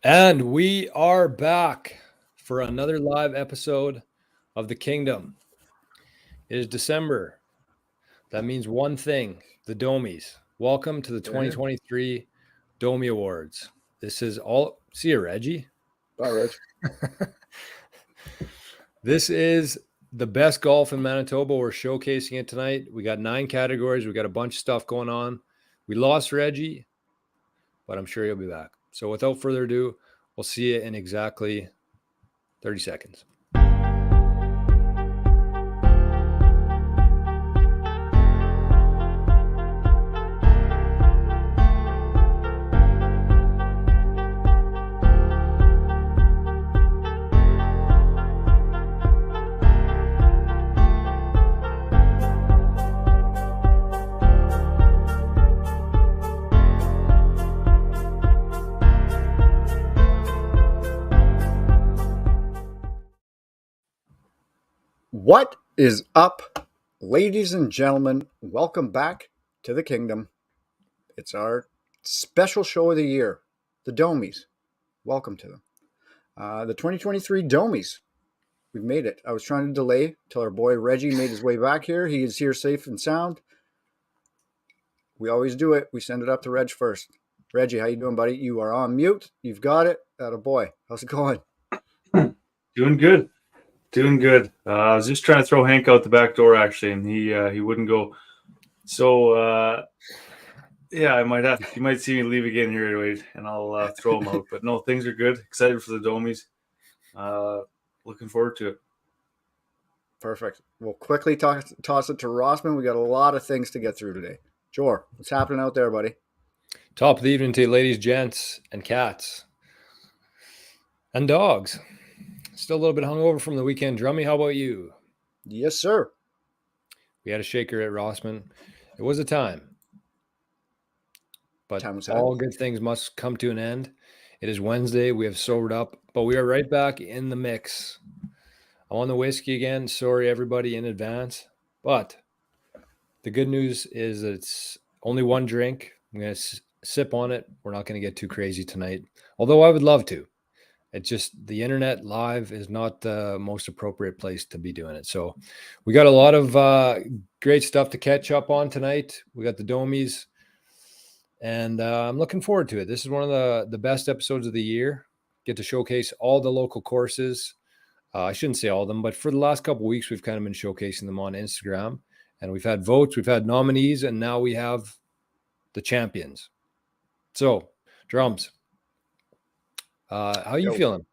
And we are back for another live episode of the Kingdom. It is December. That means one thing, the Domies. Welcome to the Yeah. 2023 Domie Awards. This is all. See you, Reggie. Bye, Reg. This is the best golf in Manitoba. We're showcasing it tonight. We got 9 categories. We got a bunch of stuff going on. We lost Reggie, but I'm sure he'll be back. So without further ado, we'll see you in exactly 30 seconds. What is up, ladies and gentlemen? Welcome back to the Kingdom. It's our special show of the year, the Domies. Welcome to them. The 2023 Domies. We've made it. I was trying to delay till our boy Reggie made his way back here. He is here safe and sound. We always do it. We send it up to Reg first. Reggie, how you doing, buddy? You are on mute. You've got it. Attaboy. How's it going? Doing good. I was just trying to throw Hank out the back door, actually, and he wouldn't go. So, yeah, you might see me leave again here, wait, and I'll throw him out. But no, things are good. Excited for the Domies. Looking forward to it. Perfect. We'll quickly toss it to Rossman. We got a lot of things to get through today. Jor, what's happening out there, buddy? Top of the evening to you, ladies, gents, and cats. And dogs. Still a little bit hungover from the weekend. Drummy, how about you? Yes, sir. We had a shaker at Rossman. It was a time. But all good things must come to an end. It is Wednesday. We have sobered up, but we are right back in the mix. I'm on the whiskey again. Sorry, everybody, in advance. But the good news is that it's only one drink. I'm going to sip on it. We're not going to get too crazy tonight, although I would love to. It's just the internet live is not the most appropriate place to be doing it. So we got a lot of great stuff to catch up on tonight. We got the Domies, and I'm looking forward to it. This is one of the best episodes of the year. Get to showcase all the local courses. I shouldn't say all of them, but for the last couple of weeks, we've kind of been showcasing them on Instagram. And we've had votes, we've had nominees, and now we have the champions. So, drums. How are you feeling?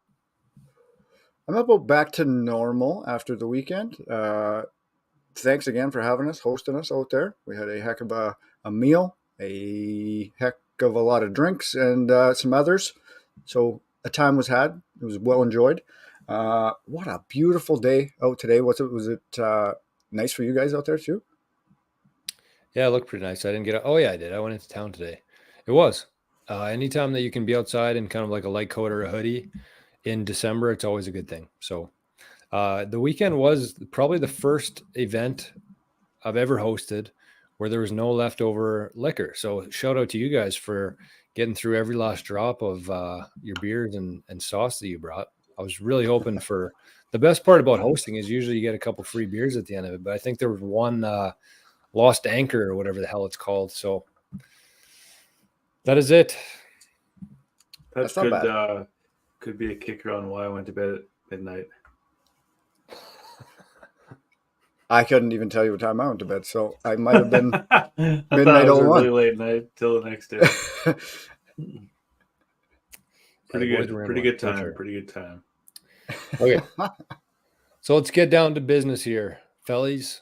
I'm about back to normal after the weekend. Thanks again for having us, hosting us out there. We had a heck of a meal, a heck of a lot of drinks, and some others. So a time was had. It was well enjoyed. What a beautiful day out today. Was it nice for you guys out there too? Yeah, it looked pretty nice. I didn't get it. Oh, yeah, I did. I went into town today. It was. Anytime that you can be outside in kind of like a light coat or a hoodie in December, it's always a good thing. So the weekend was probably the first event I've ever hosted where there was no leftover liquor. So shout out to you guys for getting through every last drop of your beers and sauce that you brought. I was really hoping for the best part about hosting is usually you get a couple free beers at the end of it. But I think there was one lost anchor or whatever the hell it's called. So that is it. That's could be a kicker on why I went to bed at midnight. I couldn't even tell you what time I went to bed, so I might have been midnight. It was a really late night till the next day. Pretty good time. Okay, so let's get down to business here, fellas.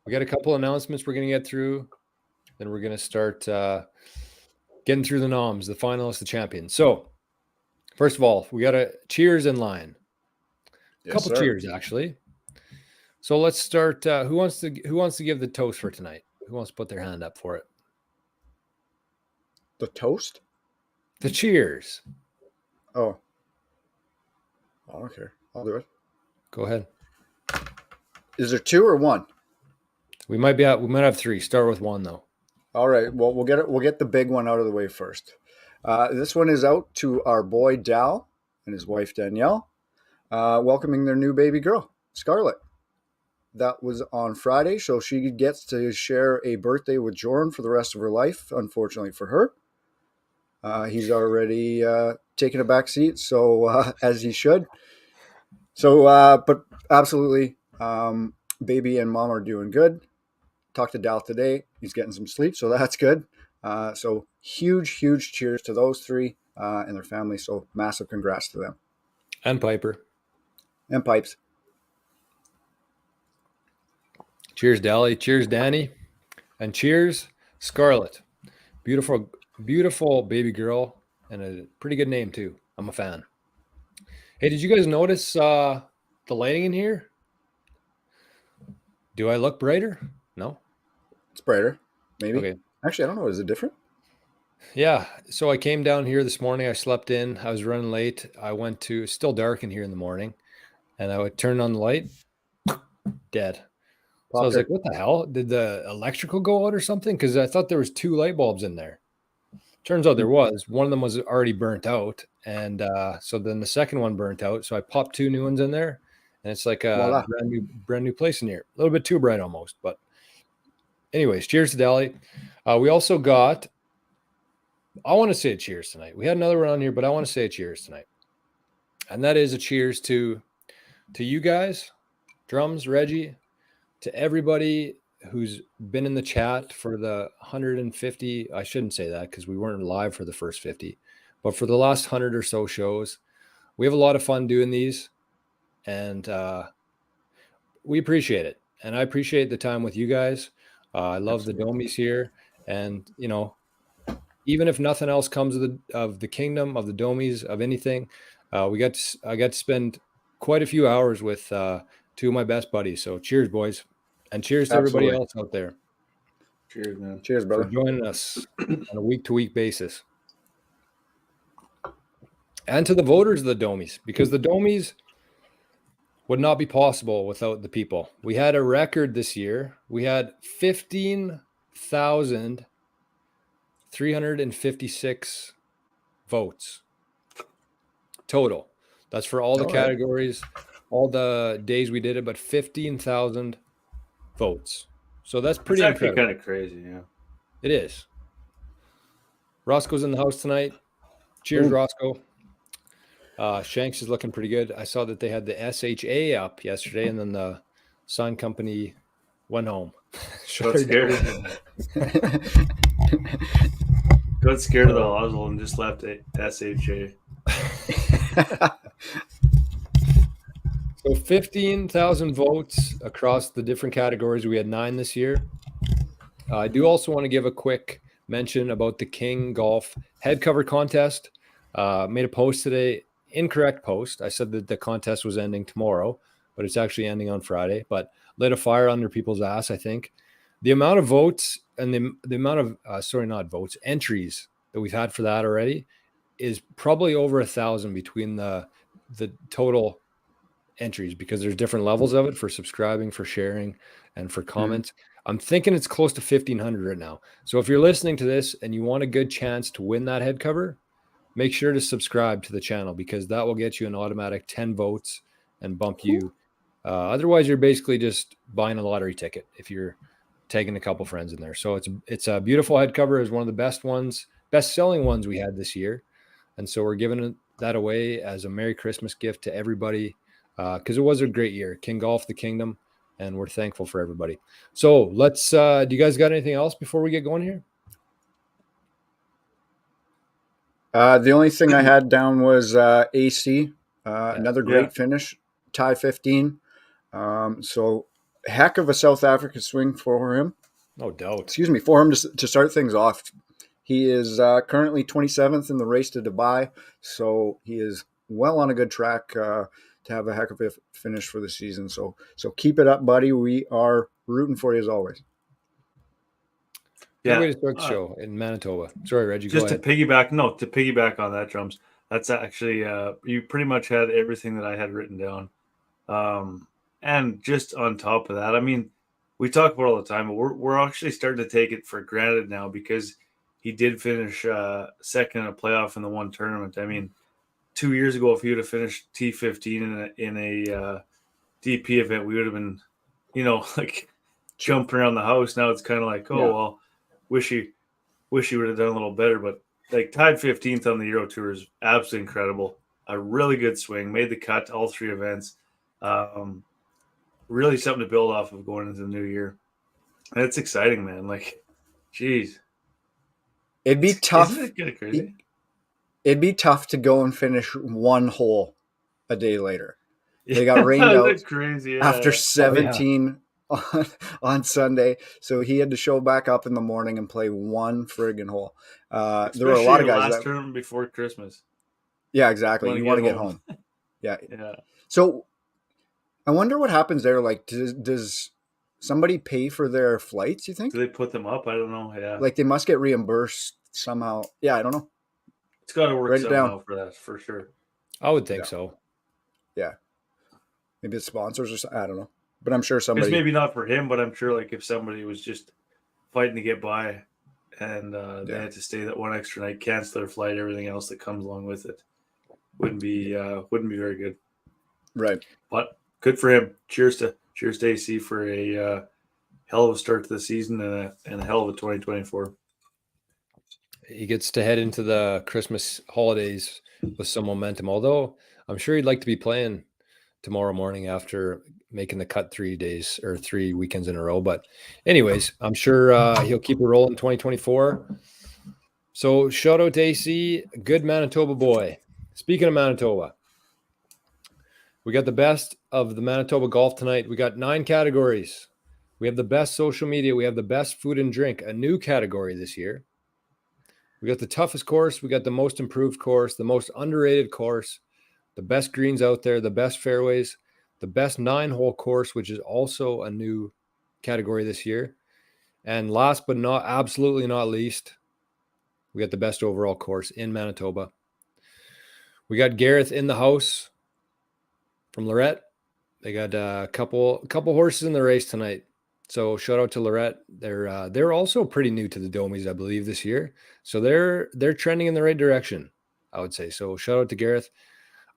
We got a couple announcements we're going to get through. Then we're going to start getting through the noms, the finalists, the champions. So, first of all, we got a cheers in line. A couple cheers, actually. So let's start. Who wants to give the toast for tonight? Who wants to put their hand up for it? The toast? The cheers. Oh, okay. I'll do it. Go ahead. Is there 2 or 1? We might have 3. Start with 1 though. All right. Well, we'll get the big one out of the way first. This one is out to our boy Dal and his wife Danielle, welcoming their new baby girl, Scarlett. That was on Friday, so she gets to share a birthday with Jordan for the rest of her life, unfortunately for her. He's already taken a back seat, so as he should. So, but absolutely, baby and mom are doing good. Talked to Dal today. He's getting some sleep, so that's good. So huge cheers to those three and their families. So massive congrats to them. And Piper. And Pipes. Cheers, Dally. Cheers, Danny. And cheers, Scarlett. Beautiful, beautiful baby girl, and a pretty good name too. I'm a fan. Hey, did you guys notice the lighting in here? Do I look brighter? No. It's brighter, maybe. Okay. Actually, I don't know. Is it different? Yeah. So I came down here this morning. I slept in. I was running late. I went to, it's still dark in here in the morning, and I would turn on the light. Dead. So I was like, what the hell? Did the electrical go out or something? Because I thought there was 2 light bulbs in there. Turns out there was. One of them was already burnt out. And so then the second one burnt out. So I popped 2 new ones in there. And it's like a Voila. brand new place in here. A little bit too bright almost. But anyways, cheers to Dally. We also got, I want to say a cheers tonight. We had another one on here, but I want to say a cheers tonight. And that is a cheers to you guys, Drums, Reggie, to everybody who's been in the chat for the 150. I shouldn't say that because we weren't live for the first 50, but for the last 100 or so shows. We have a lot of fun doing these, and we appreciate it. And I appreciate the time with you guys. I love the Domies here, and you know, even if nothing else comes of the Kngdom, of the Domies, of anything, I got to spend quite a few hours with 2 of my best buddies. So cheers, boys. And cheers to everybody else out there. Cheers, man. Cheers, brother. For joining us on a week-to-week basis. And to the voters of the Domies, because the Domies would not be possible without the people. We had a record this year. We had 15,356 votes total. That's for all the categories, all the days we did it, but 15,000 votes. So that's pretty actually incredible. Kind of crazy, yeah. It is. Roscoe's in the house tonight. Cheers, Roscoe. Shanks is looking pretty good. I saw that they had the SHA up yesterday, and then the sign company went home. Got scared. Got scared of the hostel and just left it SHA. So 15,000 votes across the different categories. We had 9 this year. I do also want to give a quick mention about the King Golf head cover contest. Made a post today, incorrect post. I said that the contest was ending tomorrow, but it's actually ending on Friday. But lit a fire under people's ass, I think. The amount of votes and the amount of, not votes, entries that we've had for that already is probably over 1,000 between the total entries, because there's different levels of it for subscribing, for sharing, and for comments. I'm thinking it's close to 1,500 right now. So if you're listening to this and you want a good chance to win that head cover, make sure to subscribe to the channel, because that will get you an automatic 10 votes and bump you. Otherwise, you're basically just buying a lottery ticket if you're tagging a couple friends in there. So it's a beautiful head cover. It's one of the best selling ones we had this year. And so we're giving that away as a Merry Christmas gift to everybody, because it was a great year. King Golf, the Kngdom, and we're thankful for everybody. So let's, do you guys got anything else before we get going here? The only thing I had down was AC. Another great finish, tie 15. So heck of a South Africa swing for him. No doubt. Excuse me, for him to start things off. He is currently 27th in the race to Dubai, so he is well on a good track to have a heck of a finish for the season. So keep it up, buddy. We are rooting for you as always. Yeah. Good way to start the show in Manitoba. Sorry, Reggie. Just to piggyback on that, Drums. That's actually you pretty much had everything that I had written down. And just on top of that, I mean, we talk about it all the time, but we're actually starting to take it for granted now, because he did finish second in a playoff in the one tournament. I mean, 2 years ago, if he would have finished T15 in a DP event, we would have been, like jumping around the house. Now it's kind of like, well, wish he would have done a little better. But like tied 15th on the Euro Tour is absolutely incredible. A really good swing, made the cut all 3 events. Really something to build off of going into the new year. And it's exciting, man. Like, geez. It'd be tough. Isn't it kind of crazy? It'd be tough to go and finish one hole a day later. They got rained out crazy, after 17 on Sunday, so he had to show back up in the morning and play one friggin' hole. There were a lot of guys last tournament before Christmas. Yeah, exactly. You want to get home. Yeah. So I wonder what happens there. Like, does somebody pay for their flights, you think? Do they put them up? I don't know. Yeah. Like, they must get reimbursed somehow. Yeah, I don't know. It's got to work somehow for that, for sure. I would think so. Yeah. Maybe it's sponsors or something. I don't know. But I'm sure somebody... It's maybe not for him, but I'm sure like if somebody was just fighting to get by and they had to stay that one extra night, cancel their flight, everything else that comes along with it, wouldn't be very good. Right. But good for him. Cheers to AC for a hell of a start to the season and a hell of a 2024. He gets to head into the Christmas holidays with some momentum, although I'm sure he'd like to be playing tomorrow morning after making the cut 3 days or 3 weekends in a row. But anyways, I'm sure he'll keep it rolling 2024. So shout out to AC, good Manitoba boy. Speaking of Manitoba, we got the best of the Manitoba golf tonight. We got 9 categories. We have the best social media. We have the best food and drink, a new category this year. We got the toughest course. We got the most improved course, the most underrated course, the best greens out there, the best fairways, the best 9-hole course, which is also a new category this year. And last but absolutely not least, we got the best overall course in Manitoba. We got Gareth in the house from Lorette. They got a couple horses in the race tonight. So shout out to Lorette. They're also pretty new to the Domies, I believe, this year. So they're trending in the right direction, I would say. So shout out to Gareth.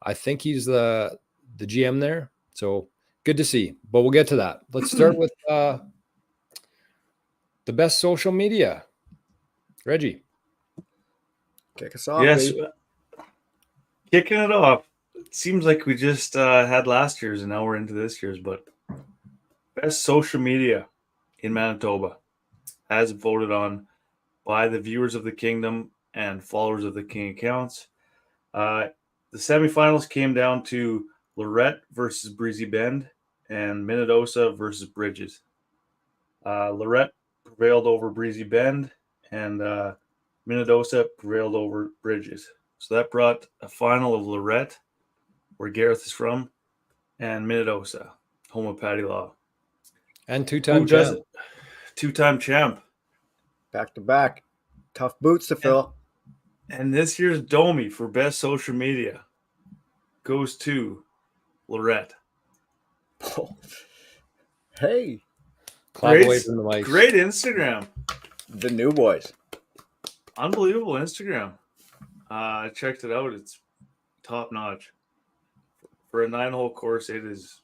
I think he's the GM there. So good to see. But we'll get to that. Let's start with the best social media. Reggie. Kick us off. Yes. Baby. Kicking it off. It seems like we just had last year's and now we're into this year's, but best social media in Manitoba as voted on by the viewers of the Kingdom and followers of the King accounts. The semifinals came down to Lorette versus Breezy Bend and Minnedosa versus Bridges. Lorette prevailed over Breezy Bend and Minnedosa prevailed over Bridges. So that brought a final of Lorette, where Gareth is from, and Minnedosa, home of Patty Law. And two-time champ. Two-time champ. Back to back. Tough boots to fill. And this year's Domie for best social media goes to Lorette. Oh. Hey. Clap away from the mic. Great Instagram. The new boys. Unbelievable Instagram. I checked it out. It's top notch. For a 9-hole course, it is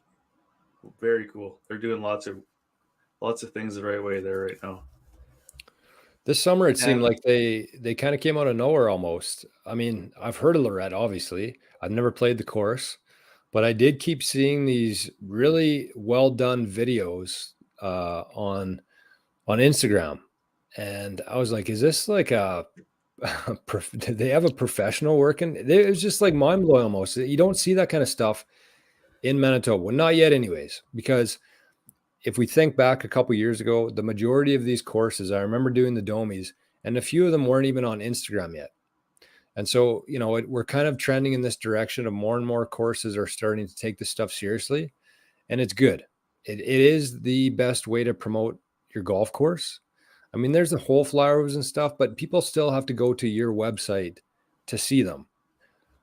very cool. They're doing lots of things the right way there right now. This summer, it seemed like they kind of came out of nowhere almost. I mean, I've heard of Lorette, obviously. I've never played the course, but I did keep seeing these really well done videos on Instagram, and I was like, "Is this like did they have a professional working?" It was just like mind blowing almost. You don't see that kind of stuff in Manitoba, well, not yet, anyways, because if we think back a couple years ago, the majority of these courses, I remember doing the Domies, and a few of them weren't even on Instagram yet. And so, we're kind of trending in this direction of more and more courses are starting to take this stuff seriously, and it's good. It is the best way to promote your golf course. I mean, there's the hole flyers and stuff, but people still have to go to your website to see them.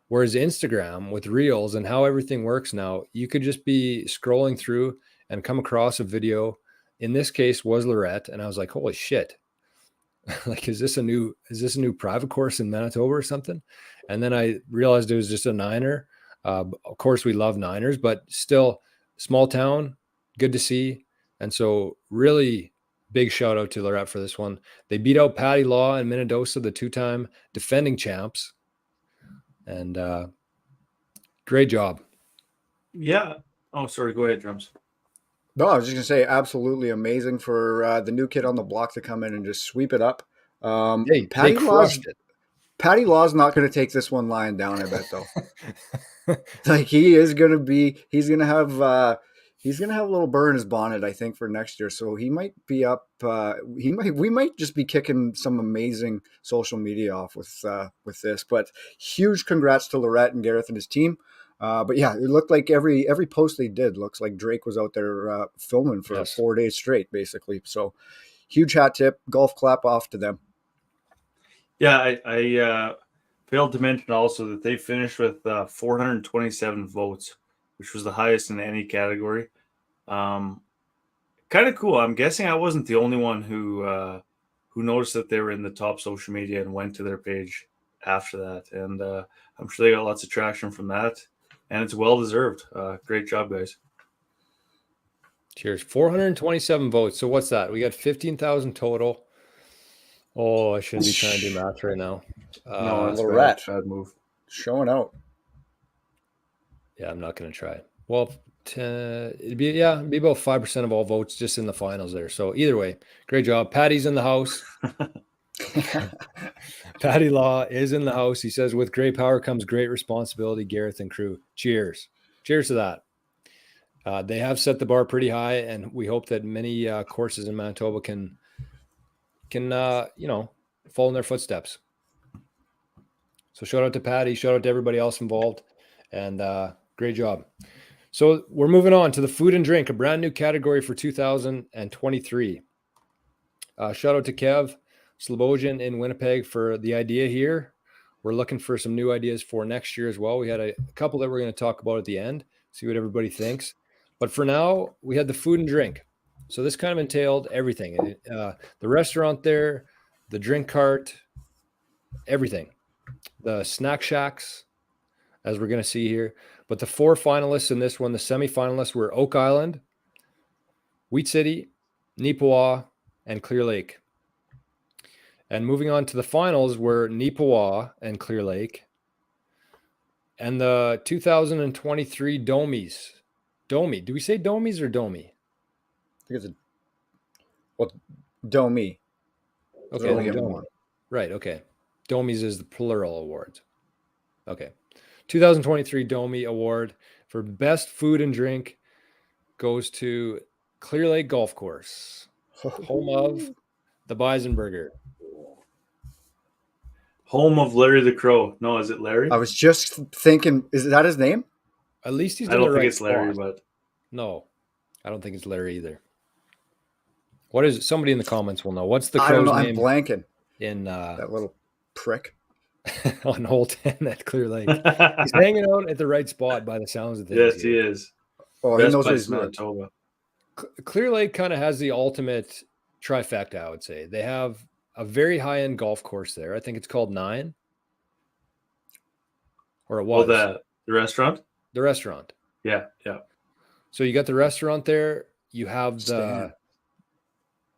Whereas Instagram with Reels and how everything works now, you could just be scrolling through and come across a video. In this case was Lorette. And I was like, holy shit. like, is this a new private course in Manitoba or something? And then I realized it was just a niner. Of course, we love niners, but still, small town, good to see. And so, really big shout out to Lorette for this one. They beat out Patty Law and Minnedosa, the 2-time defending champs. And great job. Yeah. Oh, sorry. Go ahead, Drums. No, I was just gonna say, absolutely amazing for the new kid on the block to come in and just sweep it up. They crushed it. Patty Law's not going to take this one lying down, I bet, though. Like, he's going to have a little burr in his bonnet, I think, for next year. So he might be up. We might just be kicking some amazing social media off with this. But huge congrats to Lorette and Gareth and his team. But yeah, it looked like every post they did looks like Drake was out there filming for 4 days straight, basically. So huge hat tip, golf clap off to them. Yeah, I failed to mention also that they finished with 427 votes, which was the highest in any category. Kind of cool. I'm guessing I wasn't the only one who noticed that they were in the top social media and went to their page after that. And I'm sure they got lots of traction from that. And it's well-deserved. Great job, guys. Cheers. 427 votes. So what's that? We got 15,000 total. Oh, I shouldn't be trying to do math right now. No, that's Lorette. bad move. Showing out. Yeah, I'm not going to try. Well, it'd be about 5% of all votes just in the finals there. So either way, great job. Patty's in the house. Patty Law is in the house. He says, with great power comes great responsibility, Gareth and crew. Cheers. Cheers to that. They have set the bar pretty high, and we hope that many courses in Manitoba can follow in their footsteps. So shout out to Patty, shout out to everybody else involved, and great job. So we're moving on to the food and drink, a brand new category for 2023. Shout out to Kev Slobodian in Winnipeg for the idea here. We're looking for some new ideas for next year as well. We had a couple that we're going to talk about at the end, see what everybody thinks. But for now, we had the food and drink. So this kind of entailed everything. The restaurant there, the drink cart, everything. The snack shacks, as we're going to see here. But the 4 finalists in this one, the semifinalists, were Oak Island, Wheat City, Neepawa, and Clear Lake. And moving on to the finals were Neepawa and Clear Lake. And the 2023 Domies. Domie. Do we say Domies or Domie? I think it's Domie. Okay, Domie. Right, okay. Domies is the plural award. Okay. 2023 Domie Award for Best Food and Drink goes to Clear Lake Golf Course, home of the Bison Burger. Home of Larry the Crow. No, is it Larry? I was just thinking, is that his name? At least he's I don't in the think right it's Larry, spot. but No, I don't think it's Larry either. What is it? Somebody in the comments will know. What's the I don't crow's know. I'm name blanking. in That little prick. on hole 10 at Clear Lake? He's hanging out at the right spot by the sounds of things. Yes, he is. Oh, Best he knows what place he's in doing. Manitoba. Clear Lake kind of has the ultimate trifecta, I would say. They have a very high-end golf course there. I think it's called 9. Or it was. Oh, the restaurant? The restaurant. Yeah. So you got the restaurant there. You have the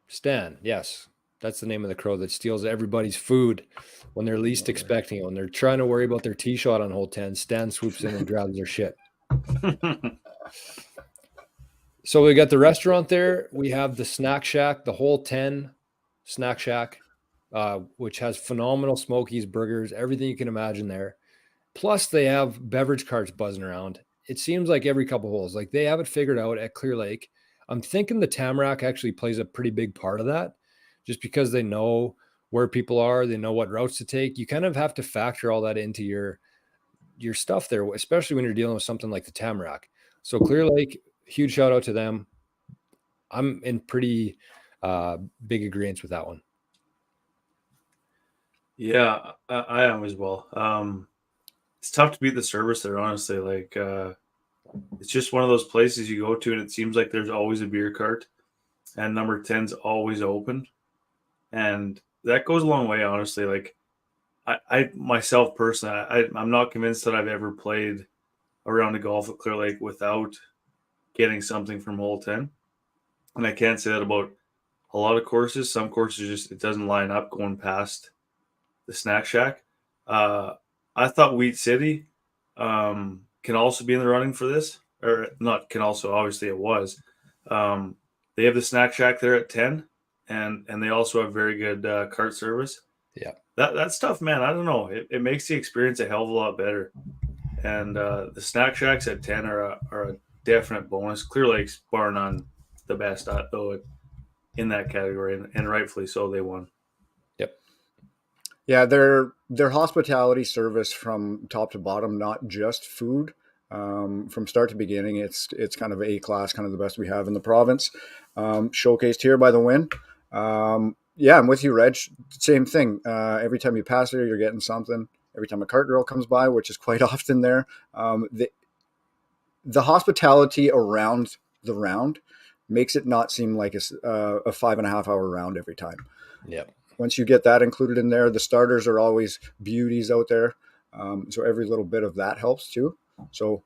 Stan. Yes. That's the name of the crow that steals everybody's food when they're least expecting it. When they're trying to worry about their tee shot on hole 10, Stan swoops in and grabs their shit. So we got the restaurant there. We have the snack shack, the hole 10 snack shack, which has phenomenal smokies, burgers, everything you can imagine there. Plus, they have beverage carts buzzing around. It seems like every couple holes. Like, they have it figured out at Clear Lake. I'm thinking the Tamarack actually plays a pretty big part of that, just because they know where people are. They know what routes to take. You kind of have to factor all that into your stuff there, especially when you're dealing with something like the Tamarack. So Clear Lake, huge shout out to them. I'm in pretty big agreement with that one. Yeah, I am as well. It's tough to beat the service there, honestly. Like, it's just one of those places you go to, and it seems like there's always a beer cart, and number 10's always open. And that goes a long way, honestly. Like I myself personally, I'm not convinced that I've ever played a round of golf at Clear Lake without getting something from hole 10. And I can't say that about a lot of courses. Some courses just it doesn't line up going past the snack shack. I thought Wheat City can also be in the running for this, or not can also, obviously it was. They have the snack shack there at 10, and they also have very good cart service. Yeah. That stuff, man, I don't know. It makes the experience a hell of a lot better. And the snack shacks at 10 are a definite bonus. Clear Lake's bar none the best, though, in that category, and rightfully so. They won. Yep. Yeah, their hospitality service from top to bottom, not just food. From start to beginning, it's kind of A class, kind of the best we have in the province. Showcased here by the win. Yeah, I'm with you, Reg. Same thing. Every time you pass there, you're getting something. Every time a cart girl comes by, which is quite often there, the hospitality around the round makes it not seem like a 5.5 hour round every time. Yep. Once you get that included in there, the starters are always beauties out there. So every little bit of that helps too. So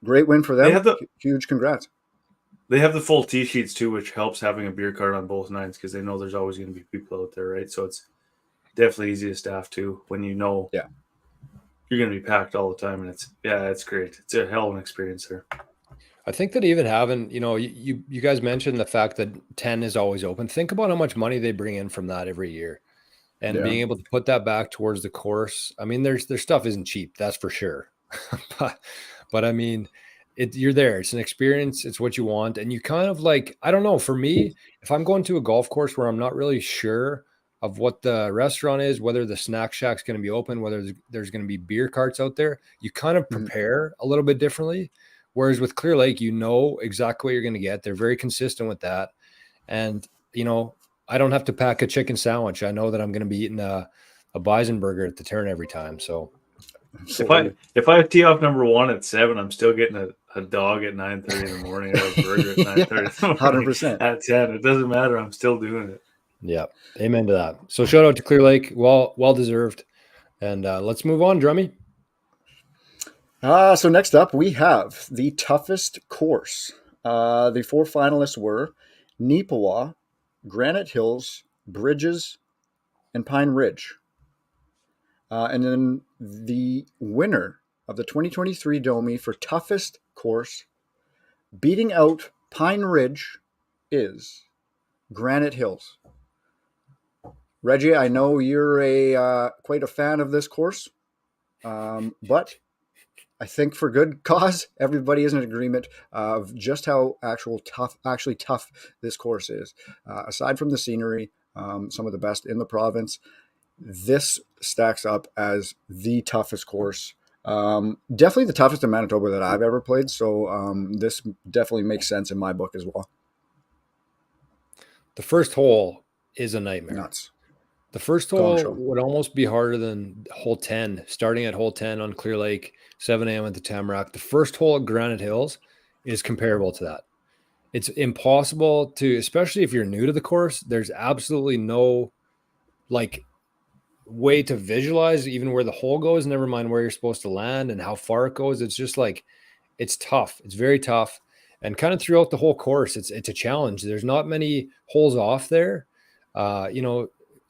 great win for them. Huge congrats. They have the full tee sheets too, which helps having a beer cart on both nights because they know there's always going to be people out there, right? So it's definitely easy to staff too when you know you're going to be packed all the time. And it's great. It's a hell of an experience there. I think that even having, you guys mentioned the fact that 10 is always open. Think about how much money they bring in from that every year, and being able to put that back towards the course. I mean, their stuff isn't cheap, that's for sure. but I mean, you're there. It's an experience. It's what you want. And you kind of like, I don't know, for me, if I'm going to a golf course where I'm not really sure of what the restaurant is, whether the snack shack's going to be open, whether there's going to be beer carts out there, you kind of prepare a little bit differently. Whereas with Clear Lake, you know exactly what you're going to get. They're very consistent with that. And, I don't have to pack a chicken sandwich. I know that I'm going to be eating a bison burger at the turn every time. So if I tee off number 1 at 7, I'm still getting a dog at 9:30 in the morning, or a burger at 9:30 100%. At 10. It doesn't matter. I'm still doing it. Yeah. Amen to that. So shout out to Clear Lake. Well deserved. And let's move on, Drummy. So next up, we have the toughest course. The 4 finalists were Neepawa, Granite Hills, Bridges, and Pine Ridge. And then the winner of the 2023 Domie for toughest course, beating out Pine Ridge, is Granite Hills. Reggie, I know you're quite a fan of this course, but I think for good cause, everybody is in agreement of just how actually tough this course is. Aside from the scenery, some of the best in the province, this stacks up as the toughest course. Definitely the toughest in Manitoba that I've ever played. So this definitely makes sense in my book as well. The first hole is a nightmare. Nuts. The first hole would almost be harder than hole 10, starting at hole 10 on Clear Lake, 7 a.m. at the Tamarack. The first hole at Granite Hills is comparable to that. It's impossible to, especially if you're new to the course, there's absolutely no way to visualize even where the hole goes, never mind where you're supposed to land and how far it goes. It's just it's tough. It's very tough. And kind of throughout the whole course, it's a challenge. There's not many holes off there.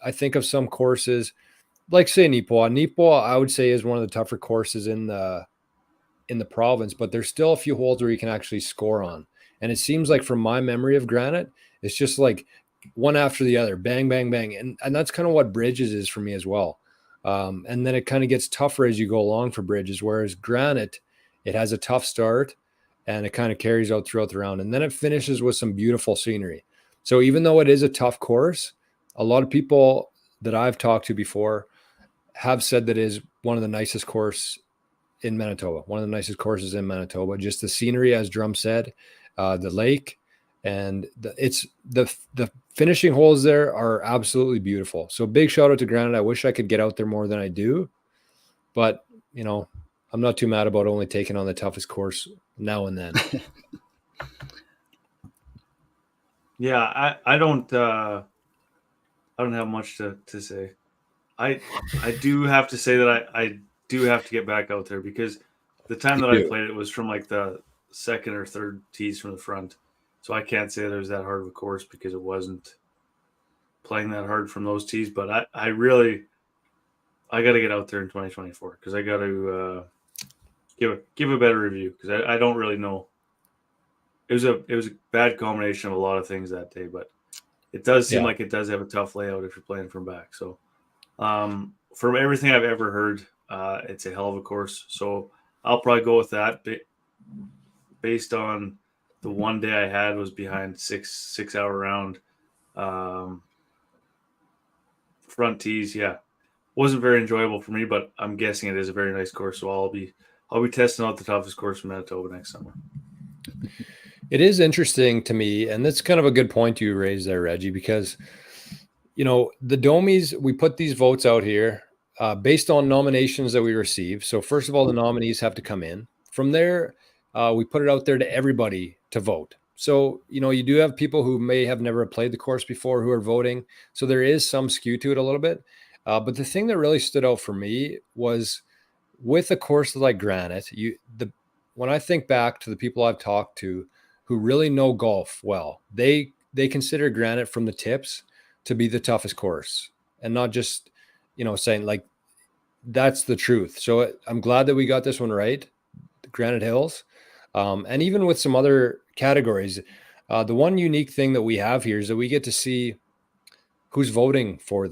I think of some courses like say Neepawa. Neepawa, I would say, is one of the tougher courses in the province, but there's still a few holes where you can actually score on. And it seems like from my memory of Granite, it's just like one after the other, bang, bang, bang. And that's kind of what Bridges is for me as well. And then it kind of gets tougher as you go along for Bridges, whereas Granite, it has a tough start and it kind of carries out throughout the round. And then it finishes with some beautiful scenery. So even though it is a tough course, a lot of people that I've talked to before have said that it is one of the nicest courses in Manitoba. Just the scenery, as Drum said, the lake, and the finishing holes there are absolutely beautiful. So big shout out to Granite. I wish I could get out there more than I do, but I'm not too mad about only taking on the toughest course now and then. Yeah, I don't. I don't have much to say. I do have to say that I do have to get back out there because the time You that I do. played it was from like the second or third tees from the front. So I can't say that it was that hard of a course because it wasn't playing that hard from those tees. But I really I got to get out there in 2024 because I got to give a better review because I don't really know. It was a bad combination of a lot of things that day, but it does seem Yeah. like it does have a tough layout if you're playing from back. So from everything I've ever heard, it's a hell of a course. So I'll probably go with that based on the one day I had was behind 6 hour round. Um, front tees, yeah, wasn't very enjoyable for me, but I'm guessing it is a very nice course. So I'll be testing out the toughest course in Manitoba next summer. It is interesting to me, and that's kind of a good point you raised there, Reggie, because the Domies, we put these votes out here based on nominations that we receive. So first of all, the nominees have to come in. From there, we put it out there to everybody to vote. So, you do have people who may have never played the course before who are voting. So there is some skew to it a little bit. But the thing that really stood out for me was with a course like Granite, when I think back to the people I've talked to who really know golf well, they consider Granite from the tips to be the toughest course, and not just saying like that's the truth. So I'm glad that we got this one right, Granite Hills, and even with some other categories. The one unique thing that we have here is that we get to see who's voting for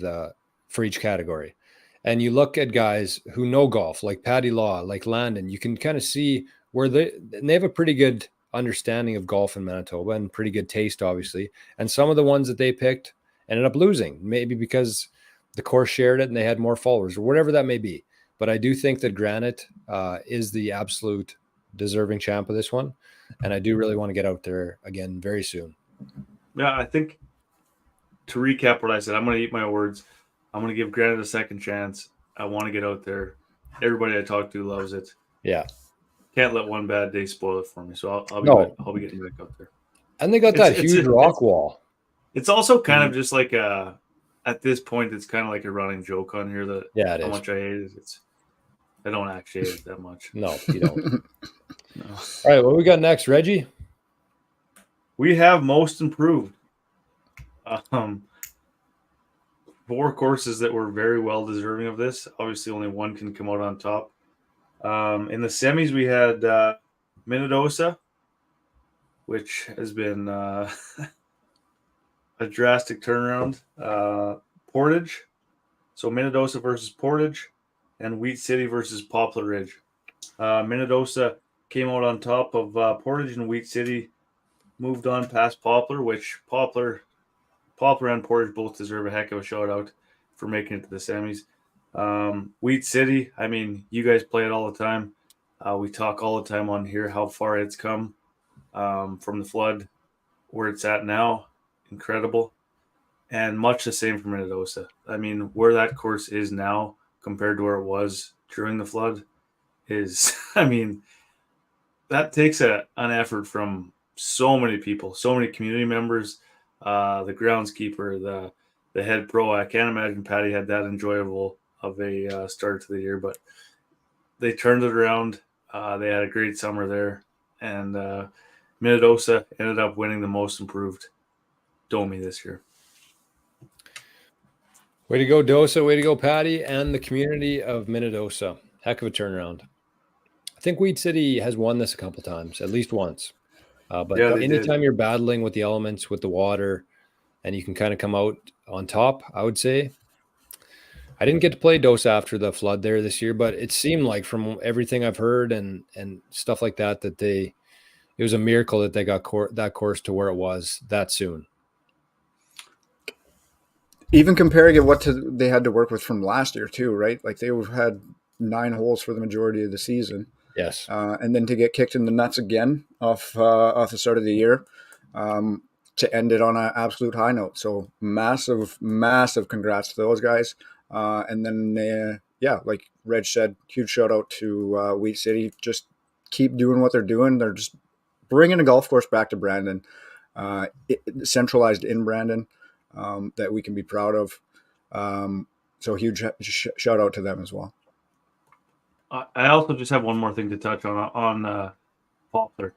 each category. And you look at guys who know golf, like Patty Law, like Landon, you can kind of see where they have a pretty good understanding of golf in Manitoba and pretty good taste, obviously. And some of the ones that they picked ended up losing, maybe because the course shared it and they had more followers or whatever that may be. But I do think that Granite is the absolute deserving champ of this one. And I do really want to get out there again very soon. Yeah, I think to recap what I said, I'm going to eat my words. I'm going to give Granite a second chance. I want to get out there. Everybody I talk to loves it. Yeah. Can't let one bad day spoil it for me. So I'll be getting back out there. And they got that huge rock wall. It's also kind of just like at this point, it's kind of like a running joke on here that it how is. much I hate it. I don't actually hate it that much. No, you don't. No. All right, what we got next, Reggie? We have most improved. 4 courses that were very well deserving of this. Obviously, only one can come out on top. In the semis, we had Minnedosa, which has been a drastic turnaround. Portage, so Minnedosa versus Portage, and Wheat City versus Poplar Ridge. Minnedosa came out on top of Portage, and Wheat City moved on past Poplar, which Poplar and Portage both deserve a heck of a shout out for making it to the semis. Wheat City, I mean, you guys play it all the time. We talk all the time on here how far it's come from the flood, where it's at now. Incredible. And much the same for Minnedosa. I mean, where that course is now compared to where it was during the flood is, I mean, that takes an effort from so many people, so many community members, the groundskeeper, the head pro. I can't imagine Patty had that enjoyable of a start to the year, but they turned it around. They had a great summer there, and Minnedosa ended up winning the most improved Domie this year. Way to go, Dosa. Way to go, Patty, and the community of Minnedosa. Heck of a turnaround. I think Wheat City has won this a couple times, at least once. But Yeah, they anytime did. you're battling with the elements, with the water, and you can kind of come out on top, I would say. I didn't get to play Dosa after the flood there this year, but it seemed like from everything I've heard and stuff like that, that it was a miracle that they got that course to where it was that soon. Even comparing it they had to work with from last year too, right? Like they had 9 holes for the majority of the season. Yes. And then to get kicked in the nuts again off the start of the year, to end it on an absolute high note. So massive congrats to those guys. And then, like Reg said, huge shout out to Wheat City. Just keep doing what they're doing. They're just bringing a golf course back to Brandon, centralized in Brandon. that we can be proud of. So huge shout out to them as well. I also just have one more thing to touch on Poplar.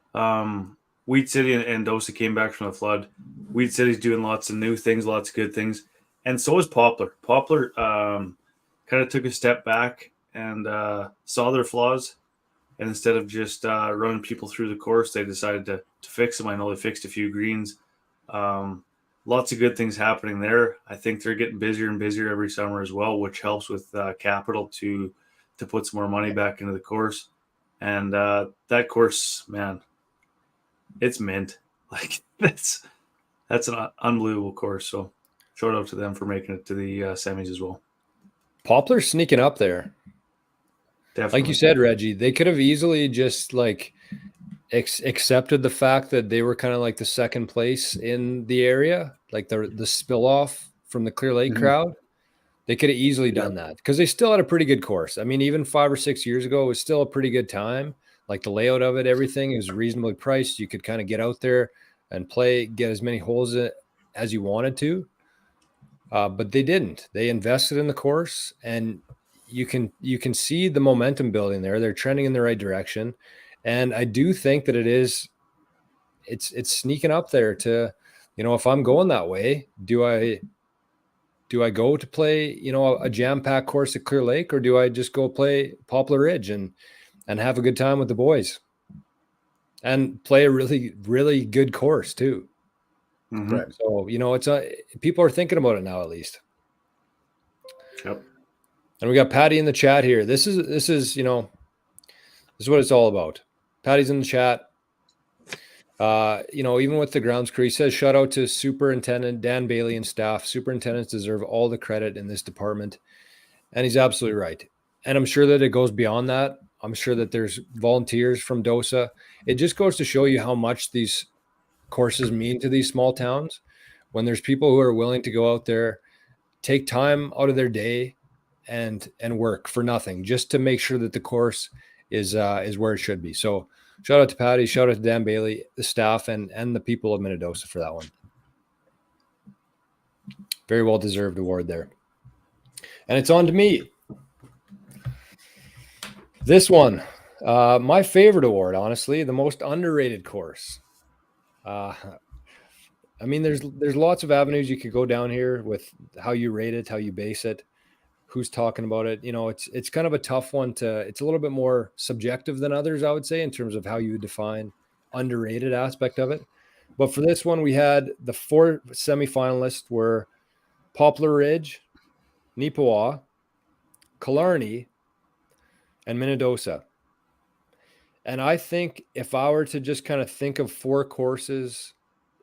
Weed City and Dosa came back from the flood. Weed City's doing lots of new things, lots of good things, and so is Poplar. Poplar kind of took a step back and saw their flaws, and instead of just running people through the course, they decided to fix them. I know they fixed a few greens. Lots of good things happening there. I think they're getting busier and busier every summer as well, which helps with capital to put some more money back into the course. And that course, man, it's mint. Like that's an unbelievable course. So shout out to them for making it to the semis as well. Poplar's sneaking up there. Definitely. Like you said, Reggie, they could have easily just like accepted the fact that they were kind of like the second place in the area, like the spill off from the Clear Lake crowd. They could have easily done that because they still had a pretty good course. I mean, even 5 or 6 years ago, it was still a pretty good time. Like the layout of it, everything is reasonably priced. You could kind of get out there and play, get as many holes as you wanted to. But they didn't. They invested in the course, and you can see the momentum building there. They're trending in the right direction. And I do think that it's sneaking up there to, if I'm going that way, do I go to play, a jam-packed course at Clear Lake, or do I just go play Poplar Ridge and have a good time with the boys and play a really, really good course too? Right. So, it's people are thinking about it now, at least. Yep. And we got Patty in the chat here. This is this is what it's all about. Patty's in the chat. Even with the grounds crew, he says, shout out to Superintendent Dan Bailey and staff. Superintendents deserve all the credit in this department. And he's absolutely right. And I'm sure that it goes beyond that. I'm sure that there's volunteers from DOSA. It just goes to show you how much these courses mean to these small towns. When there's people who are willing to go out there, take time out of their day and work for nothing, just to make sure that the course is where it should be. So shout out to Patty, shout out to Dan Bailey, the staff, and the people of Minnedosa for that one. Very well deserved award there. And it's on to me. This one, my favorite award, honestly, the most underrated course. I mean, there's lots of avenues you could go down here with how you rate it, how you base it, who's talking about it. It's kind of a tough one it's a little bit more subjective than others, I would say, in terms of how you define underrated aspect of it. But for this one, we had the 4 semifinalists were Poplar Ridge, Neepawa, Killarney, and Minnedosa. And I think if I were to just kind of think of 4 courses,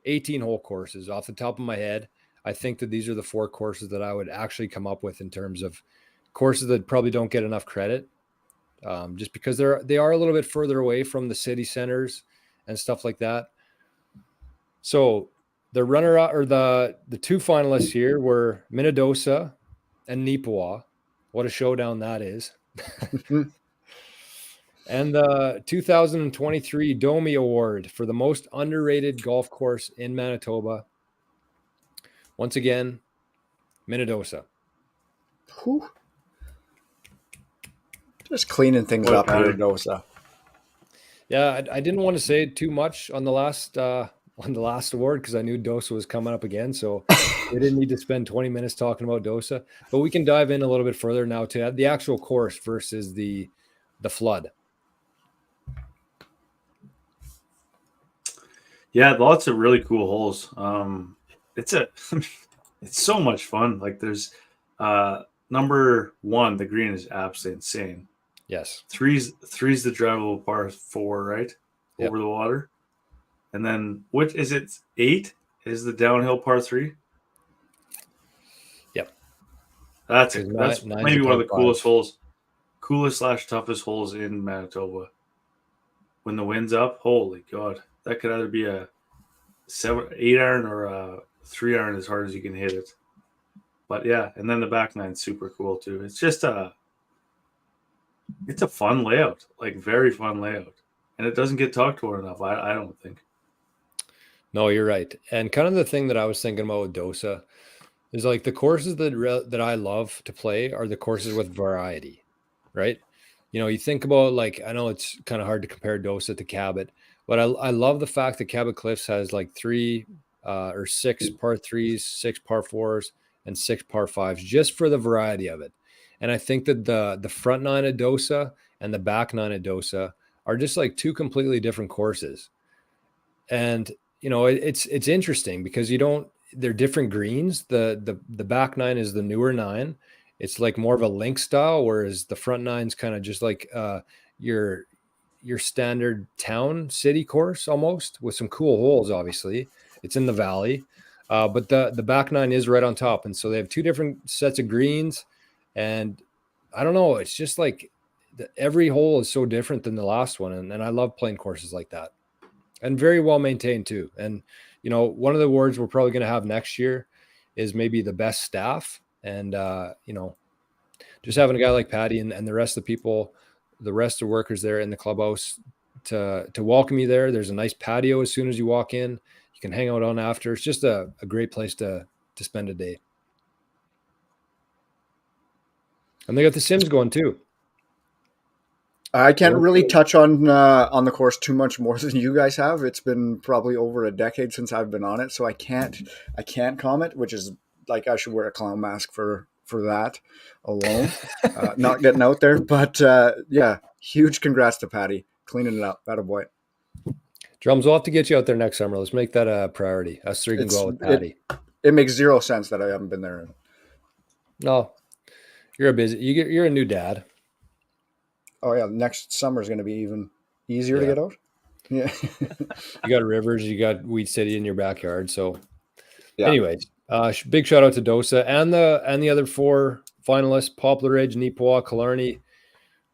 18-hole courses off the top of my head, I think that these are the 4 courses that I would actually come up with in terms of courses that probably don't get enough credit, just because they are a little bit further away from the city centers and stuff like that. So the runner-up, or the 2 finalists here, were Minnedosa and Neepawa. What a showdown that is. And the 2023 Domie Award for the most underrated golf course in Manitoba. Once again, Minnedosa. Whew. Just cleaning things up here, Dosa. Yeah, I didn't want to say too much on the last award because I knew Dosa was coming up again, so we didn't need to spend 20 minutes talking about Dosa. But we can dive in a little bit further now to the actual course versus the flood. Yeah, lots of really cool holes. It's so much fun. Like there's number 1, the green is absolutely insane. Yes. Three's the drivable par 4, right? Yep. Over the water. And then which is it? 8 is the downhill par 3. Yep. That's maybe one of the coolest holes, /toughest holes in Manitoba. When the wind's up, holy God. That could either be a 8 iron or a 3 iron as hard as you can hit it. But yeah, and then the back nine's super cool too. It's just it's a fun layout, like very fun layout. And it doesn't get talked about enough, I don't think. No, you're right. And kind of the thing that I was thinking about with Dosa, is like the courses that I love to play are the courses with variety, right? You think about, like, I know it's kind of hard to compare Dosa to Cabot, but I love the fact that Cabot Cliffs has like 6 par threes, 6 par 4s, and 6 par 5s just for the variety of it. And I think that the front nine of Dosa and the back nine of Dosa are just like two completely different courses. And it's interesting because they're different greens. The back nine is the newer nine. It's like more of a link style, whereas the front nine's kind of just like your standard town city course almost, with some cool holes. Obviously, it's in the valley, but the back nine is right on top, and so they have two different sets of greens. And I don't know, it's just like every hole is so different than the last one, and I love playing courses like that. And very well maintained too. And one of the awards we're probably going to have next year is maybe the best staff. And just having a guy like Patty and the rest of the people, the rest of the workers there in the clubhouse to welcome you there. There's a nice patio as soon as you walk in. You can hang out on after. It's just a great place to spend a day. And they got the Sims going too. I can't really touch on the course too much more than you guys have. It's been probably over a decade since I've been on it, so I can't comment. Which is like, I should wear a clown mask for that alone, not getting out there. But yeah, huge congrats to Patty, cleaning it up. That boy. Drums, we'll have to get you out there next summer. Let's make that a priority. Us three can go out with Patty. It makes zero sense that I haven't been there. No, you're a new dad. Oh yeah, next summer is going to be even easier to get out. Yeah. You got rivers, you got Weed City in your backyard. So anyways, big shout out to Dosa and the other 4 finalists: Poplar Ridge, Neepawa, Killarney.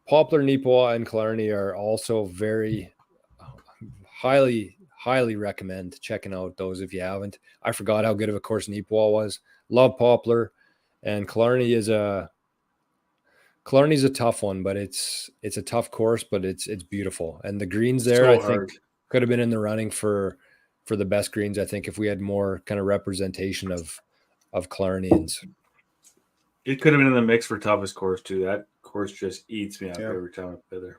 Poplar, Neepawa, and Killarney are also very highly recommend checking out those if you haven't. I forgot how good of a course Neepawa was. Love Poplar, and Killarney's a tough one, but it's a tough course, but it's beautiful. And the greens there, I think, could have been in the running for the best greens, I think, if we had more kind of representation of Killarneyans. It could have been in the mix for toughest course too. That course just eats me up every time I play there.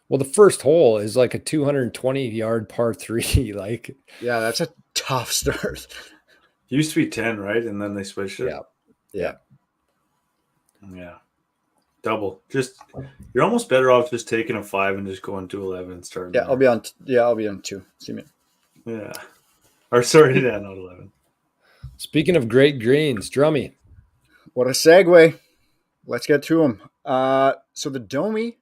Well, the first hole is like a 220-yard par 3. Like, yeah, that's a tough start. It used to be 10, right? And then they switched it. Yeah. Double. Just, you're almost better off just taking a 5 and just going to 11 and starting. Yeah, I'll be on 2. See me. Yeah. Or sorry, not 11. Speaking of great greens, Drummy. What a segue. Let's get to them. So the Domie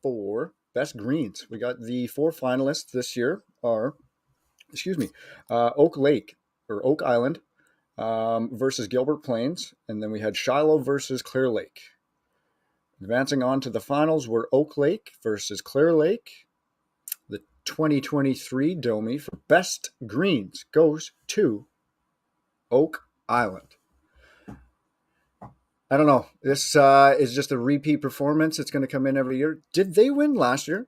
for best greens. We got the 4 finalists this year are, Oak Lake or Oak Island versus Gilbert Plains, and then we had Shiloh versus Clear Lake. Advancing on to the finals were Oak Lake versus Clear Lake. The 2023 Domie for best greens goes to Oak Island. I don't know. This is just a repeat performance. It's going to come in every year. Did they win last year?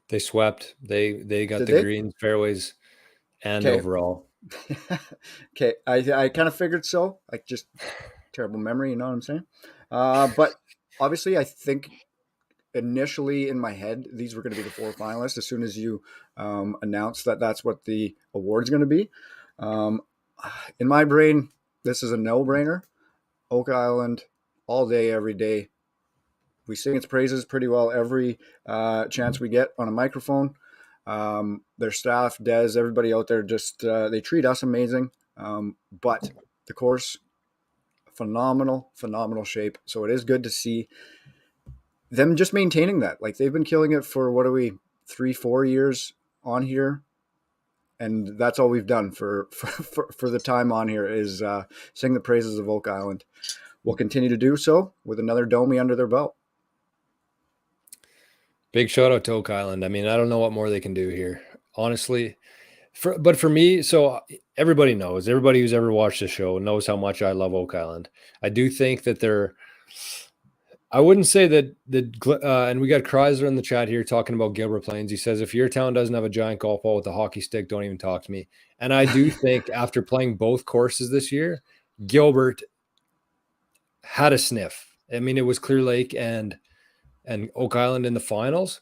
They swept. They got the greens, fairways, and overall. Okay, I kind of figured so. Like, just terrible memory, you know what I'm saying? But obviously, I think initially in my head, these were going to be the 4 finalists. As soon as you announced that that's what the award's going to be, in my brain, this is a no-brainer. Oak Island, all day, every day. We sing its praises pretty well every chance we get on a microphone. Their staff, Des, everybody out there, just they treat us amazing. But the course, phenomenal shape. So it is good to see them just maintaining that. Like, they've been killing it for, 3-4 years on here. And that's all we've done for the time on here is sing the praises of Oak Island. We'll continue to do so with another Domie under their belt. Big shout out to Oak Island. I mean, I don't know what more they can do here, honestly. But for me, so everybody who's ever watched the show knows how much I love Oak Island. I do think that I wouldn't say that and we got Chrysler in the chat here talking about Gilbert Plains. He says, if your town doesn't have a giant golf ball with a hockey stick, don't even talk to me. And I do think after playing both courses this year, Gilbert had a sniff. I mean, it was Clear Lake and Oak Island in the finals,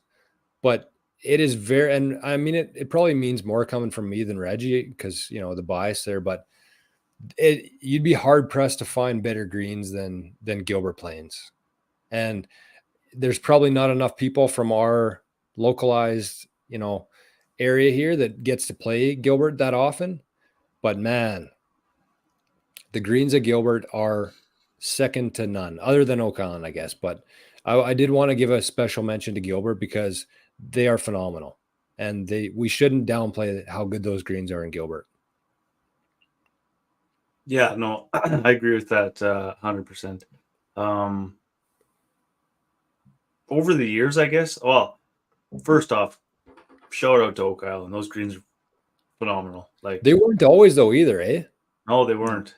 but it is very, and I mean, it probably means more coming from me than Reggie because, the bias there, but you'd be hard pressed to find better greens than Gilbert Plains. And there's probably not enough people from our localized, area here that gets to play Gilbert that often. But man, the greens at Gilbert are second to none, other than Oak Island, I guess. But I did want to give a special mention to Gilbert because they are phenomenal, and we shouldn't downplay how good those greens are in Gilbert. Yeah, no, I agree with that 100%. Over the years, I guess. Well, first off, shout out to Oak Island. Those greens are phenomenal. Like, They weren't always though either, eh? no, they weren't,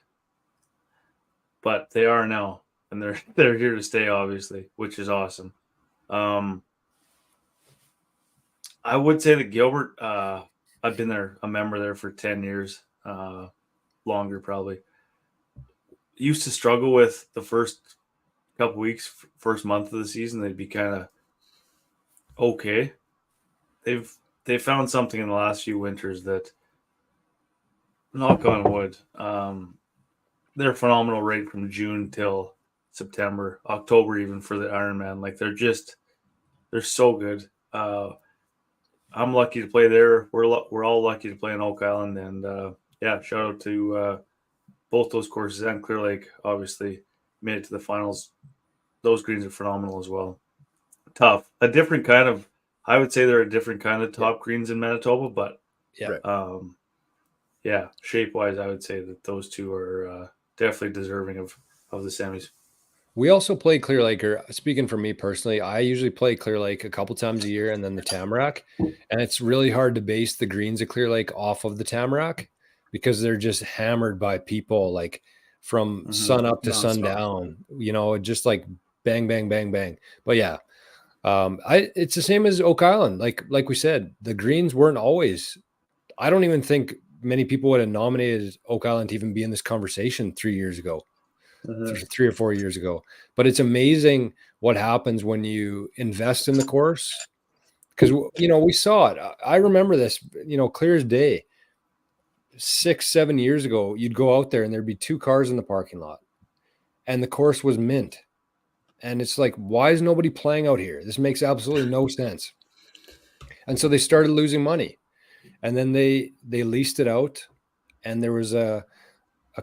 but they are now, and they're here to stay, obviously, which is awesome. I would say that Gilbert. I've been there, a member there for 10 years, longer probably. Used to struggle with the first couple weeks, first month of the season. They'd be kind of okay. They've found something in the last few winters that, knock on wood, they're phenomenal right from June till September, October even for the Ironman. Like they're so good. I'm lucky to play there. We're all lucky to play in Oak Island, and yeah, shout out to both those courses and Clear Lake. Obviously, made it to the finals. Those greens are phenomenal as well. Tough, a different kind of. I would say they're a different kind of top greens in Manitoba, but yeah, shape wise, I would say that those two are definitely deserving of the semis. We also play Clear Lake, or speaking for me personally, I usually play Clear Lake a couple times a year and then the Tamarack. And it's really hard to base the greens at Clear Lake off of the Tamarack because they're just hammered by people like from sun up to sundown, just like bang, bang, bang, bang. But yeah, it's the same as Oak Island. Like we said, the greens weren't always, I don't even think many people would have nominated Oak Island to even be in this conversation 3 years ago. 3 or 4 years ago. But it's amazing what happens when you invest in the course. Because, we saw it. I remember this, clear as day. 6-7 years ago, you'd go out there and there'd be 2 cars in the parking lot. And the course was mint. And it's like, why is nobody playing out here? This makes absolutely no sense. And so they started losing money. And then they leased it out. And there was a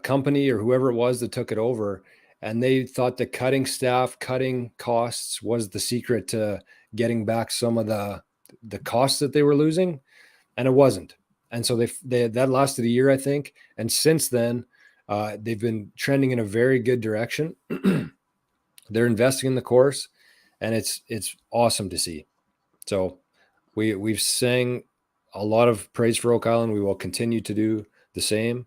company or whoever it was that took it over, and they thought that cutting staff, cutting costs was the secret to getting back some of the costs that they were losing, and it wasn't. And so they that lasted a year, I think, and since then they've been trending in a very good direction. They're investing in the course, and it's awesome to see. So we've sang a lot of praise for Oak Island. We will continue to do the same.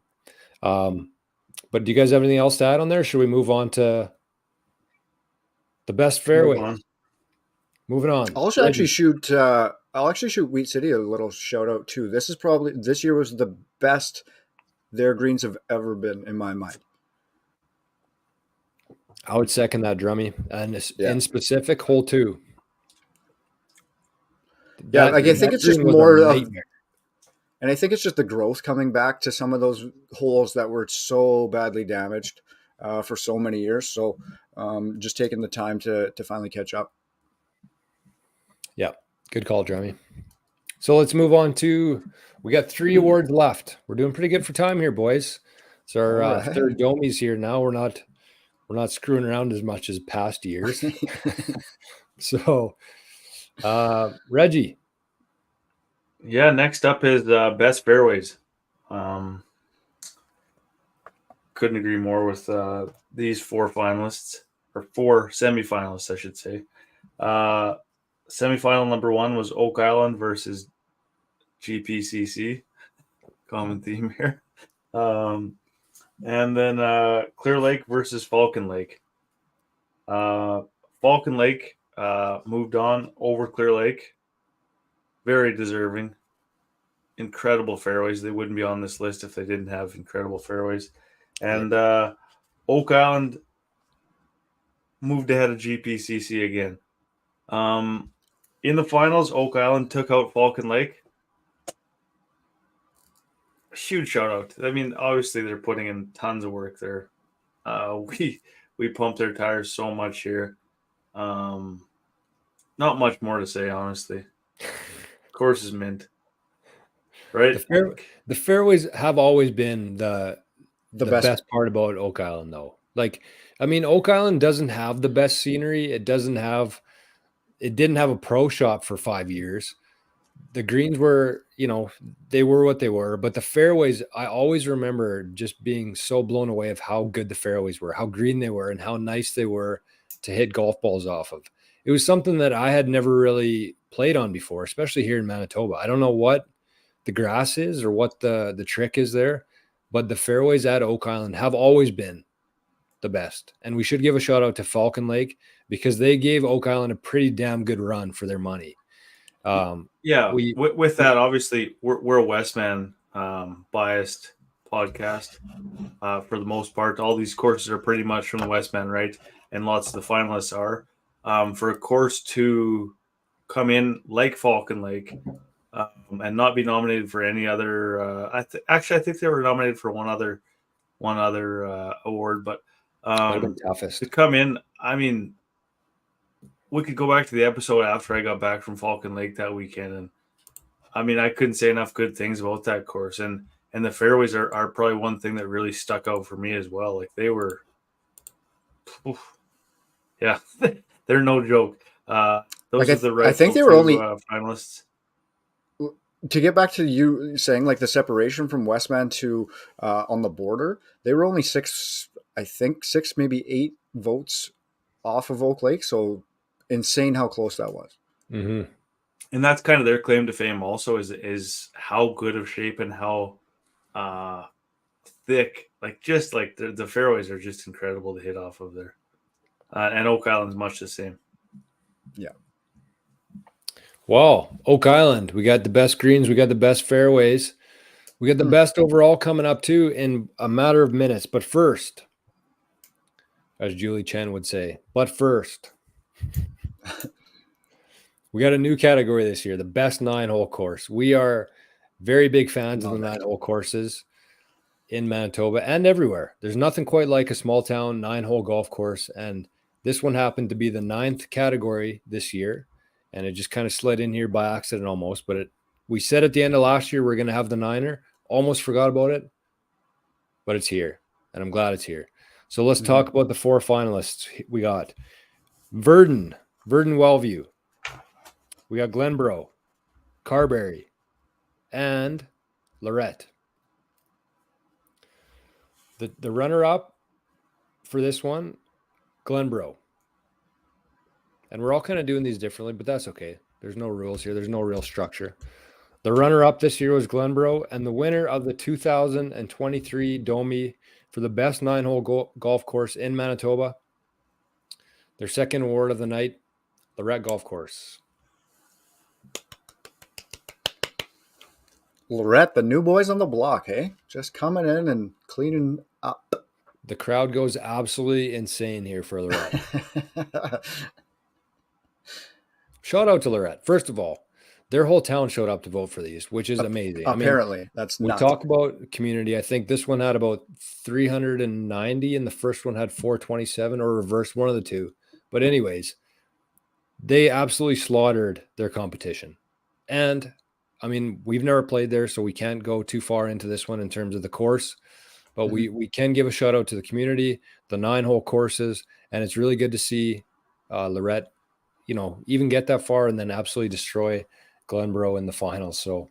But do you guys have anything else to add on there? Should we move on to the best fairway? Moving on. I'll actually shoot Wheat City a little shout out too. This year was the best their greens have ever been in my mind. I would second that, Drummy. And in specific, hole 2. I think it's just more of, and I think it's just the growth coming back to some of those holes that were so badly damaged for so many years. So just taking the time to finally catch up. Yeah, good call, Drummy. So let's move on to, we got 3 awards left. We're doing pretty good for time here, boys. It's our third Domies here now. We're not screwing around as much as past years. So, Reggie. Yeah, next up is best fairways. Couldn't agree more with these 4 finalists, or 4 semifinalists, I should say. Semifinal number 1 was Oak Island versus GPCC. Common theme here. And then Clear Lake versus Falcon Lake. Falcon Lake moved on over Clear Lake. Very deserving. Incredible fairways. They wouldn't be on this list if they didn't have incredible fairways. And Oak Island moved ahead of GPCC again. In the finals, Oak Island took out Falcon Lake. Huge shout out. I mean, obviously they're putting in tons of work there. We pumped their tires so much here. Not much more to say, honestly. Course is mint. Right? The fairways have always been the best part about Oak Island, though. Like, I mean, Oak Island doesn't have the best scenery. It didn't have a pro shop for 5 years. The greens were, they were what they were, but the fairways, I always remember just being so blown away of how good the fairways were, how green they were, and how nice they were to hit golf balls off of. It was something that I had never really played on before, especially here in Manitoba. I don't know what the grass is or what the trick is there, but the fairways at Oak Island have always been the best. And we should give a shout out to Falcon Lake because they gave Oak Island a pretty damn good run for their money. With that, obviously, we're a Westman biased podcast for the most part. All these courses are pretty much from the Westman, right? And lots of the finalists are. For a course to come in like Falcon Lake and not be nominated for any other, I think they were nominated for one other award, but toughest to come in. I mean, we could go back to the episode after I got back from Falcon Lake that weekend, and I mean, I couldn't say enough good things about that course, and the fairways are probably one thing that really stuck out for me as well. Like they were, they're no joke. Those are the right. I think they were only finalists. To get back to you saying like the separation from Westman to on the border, they were only six, maybe 8 votes off of Oak Lake. So insane how close that was. Mm-hmm. And that's kind of their claim to fame also is how good of shape and how thick, like just like the fairways are just incredible to hit off of there. And Oak Island's much the same. Yeah. Well, Oak Island, we got the best greens, we got the best fairways, we got the best overall coming up too in a matter of minutes. But first, as Julie Chen would say, we got a new category this year, the best 9-hole course. We are very big fans of the 9-hole courses in Manitoba and everywhere. There's nothing quite like a small town 9-hole golf course, and this one happened to be the 9th category this year. And it just kind of slid in here by accident almost. But we said at the end of last year we're going to have the 9er. Almost forgot about it. But it's here. And I'm glad it's here. So let's talk about the 4 finalists. We got Verdon Wellview. We got Glenborough, Carberry, and Lorette. The runner-up for this one, Glenborough. And we're all kind of doing these differently, but that's okay. There's no rules here. There's no real structure. The runner-up this year was Glenborough, and the winner of the 2023 Domie for the best 9-hole golf course in Manitoba, their second award of the night, Lorette Golf Course. Lorette, the new boys on the block, hey? Just coming in and cleaning up. The crowd goes absolutely insane here for Lorette. Shout out to Lorette. First of all, their whole town showed up to vote for these, which is amazing. Apparently, that's nuts. We talk about community. I think this one had about 390 and the first one had 427 or reversed, one of the two. But anyways, they absolutely slaughtered their competition. And I mean, we've never played there, so we can't go too far into this one in terms of the course. But we can give a shout out to the community, the 9-hole courses, and it's really good to see Lorette, even get that far and then absolutely destroy Glenborough in the finals. So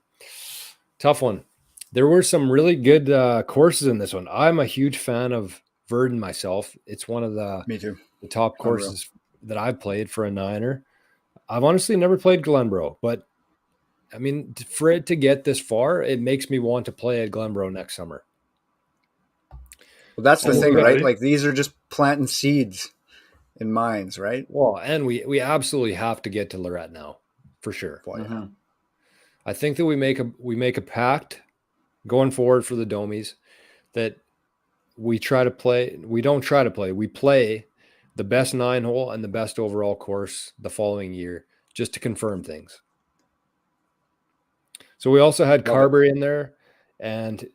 tough one. There were some really good courses in this one. I'm a huge fan of Verdon myself. It's one of the top courses that I've played for a 9er. I've honestly never played Glenborough, but I mean, for it to get this far, it makes me want to play at Glenborough next summer. Well, that's the thing, right? Like these are just planting seeds in minds, right? Well, and we absolutely have to get to Lorette now, for sure. Well, yeah. I think that we make a pact going forward for the Domies that we don't try to play. We play the best 9-hole and the best overall course the following year just to confirm things. So we also had Carberry in there, and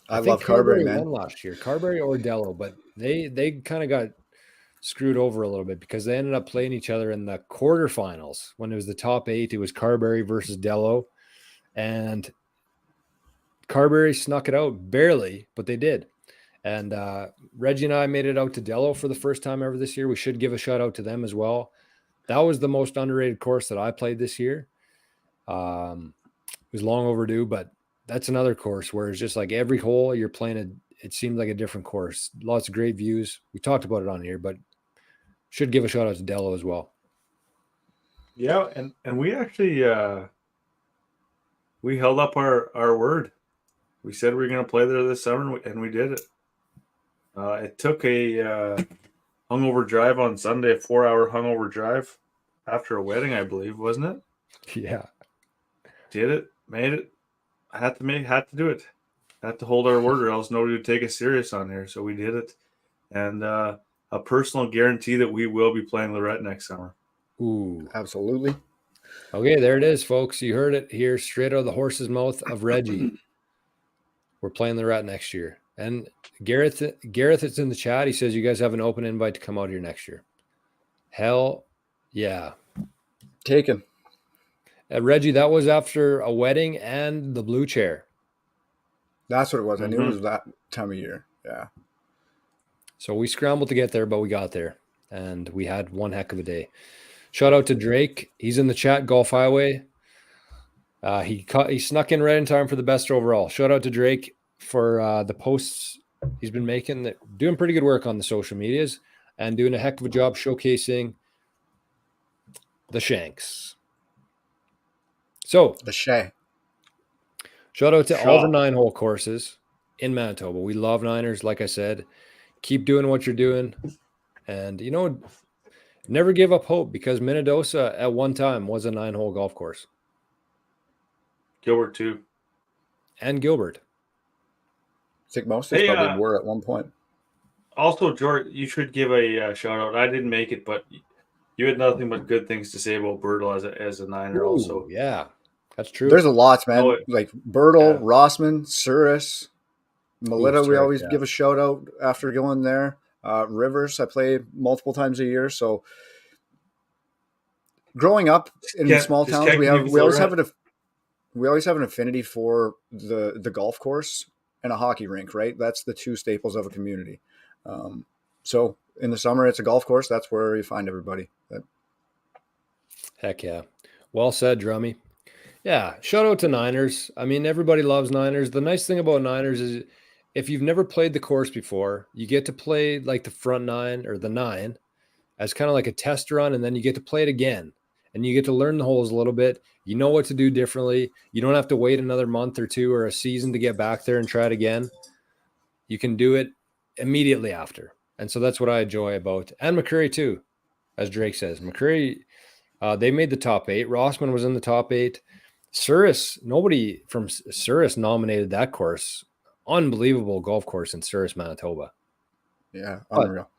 I think love Carberry, man. won last year. Carberry or Dello, but they kind of got screwed over a little bit because they ended up playing each other in the quarterfinals. When it was the top 8, it was Carberry versus Dello, and Carberry snuck it out barely, but they did. And Reggie and I made it out to Dello for the first time ever this year. We should give a shout out to them as well. That was the most underrated course that I played this year. It was long overdue, but that's another course where it's just like every hole you're playing it seemed like a different course. Lots of great views. We talked about it on here, but should give a shout out to Dello as well. Yeah, and we actually we held up our word. We said we were going to play there this summer, and we did it. It took a hungover drive on Sunday, a 4-hour hungover drive after a wedding, I believe, wasn't it? Yeah. Did it, made it. Had to do it. Had to hold our word, or else nobody would take us serious on here. So we did it, and a personal guarantee that we will be playing Lorette next summer. Ooh, absolutely. Okay, there it is, folks. You heard it here, straight out of the horse's mouth of Reggie. We're playing Lorette next year, and Gareth is in the chat. He says you guys have an open invite to come out here next year. Hell, yeah, taken. Reggie, that was after a wedding and the blue chair. That's what it was. I knew it was that time of year. Yeah. So we scrambled to get there, but we got there, and we had one heck of a day. Shout out to Drake. He's in the chat, Golf Highway. He snuck in right in time for the best overall. Shout out to Drake for the posts he's been making, doing pretty good work on the social medias and doing a heck of a job showcasing the Shanks. So the Shay. Shout out to all the 9-hole courses in Manitoba. We love Niners, like I said. Keep doing what you're doing. And, never give up hope, because Minnedosa at one time was a 9-hole golf course. Gilbert, too. And Gilbert. I think most of us probably were at one point. Also, George, you should give a shout out. I didn't make it, but you had nothing but good things to say about Birtle as a Niner. Also, yeah, that's true. There's a lot, man. Like Birtle, Rossman, Suris, Melita. We always give a shout out after going there. Rivers, I play multiple times a year. So growing up in small towns, we always have an affinity for the golf course and a hockey rink, right? That's the two staples of a community. So in the summer, it's a golf course. That's where you find everybody. Heck yeah. Well said, Drummy. Yeah, shout out to Niners. I mean, everybody loves Niners. The nice thing about Niners is if you've never played the course before, you get to play like the front 9 or the 9 as kind of like a test run, and then you get to play it again. And you get to learn the holes a little bit. You know what to do differently. You don't have to wait another month or two or a season to get back there and try it again. You can do it immediately after. And so that's what I enjoy about. And McCurry too, as Drake says. McCurry, they made the top 8. Rossman was in the top 8. Suris, nobody from Suris nominated that course. Unbelievable golf course in Suris, Manitoba. Yeah, unreal.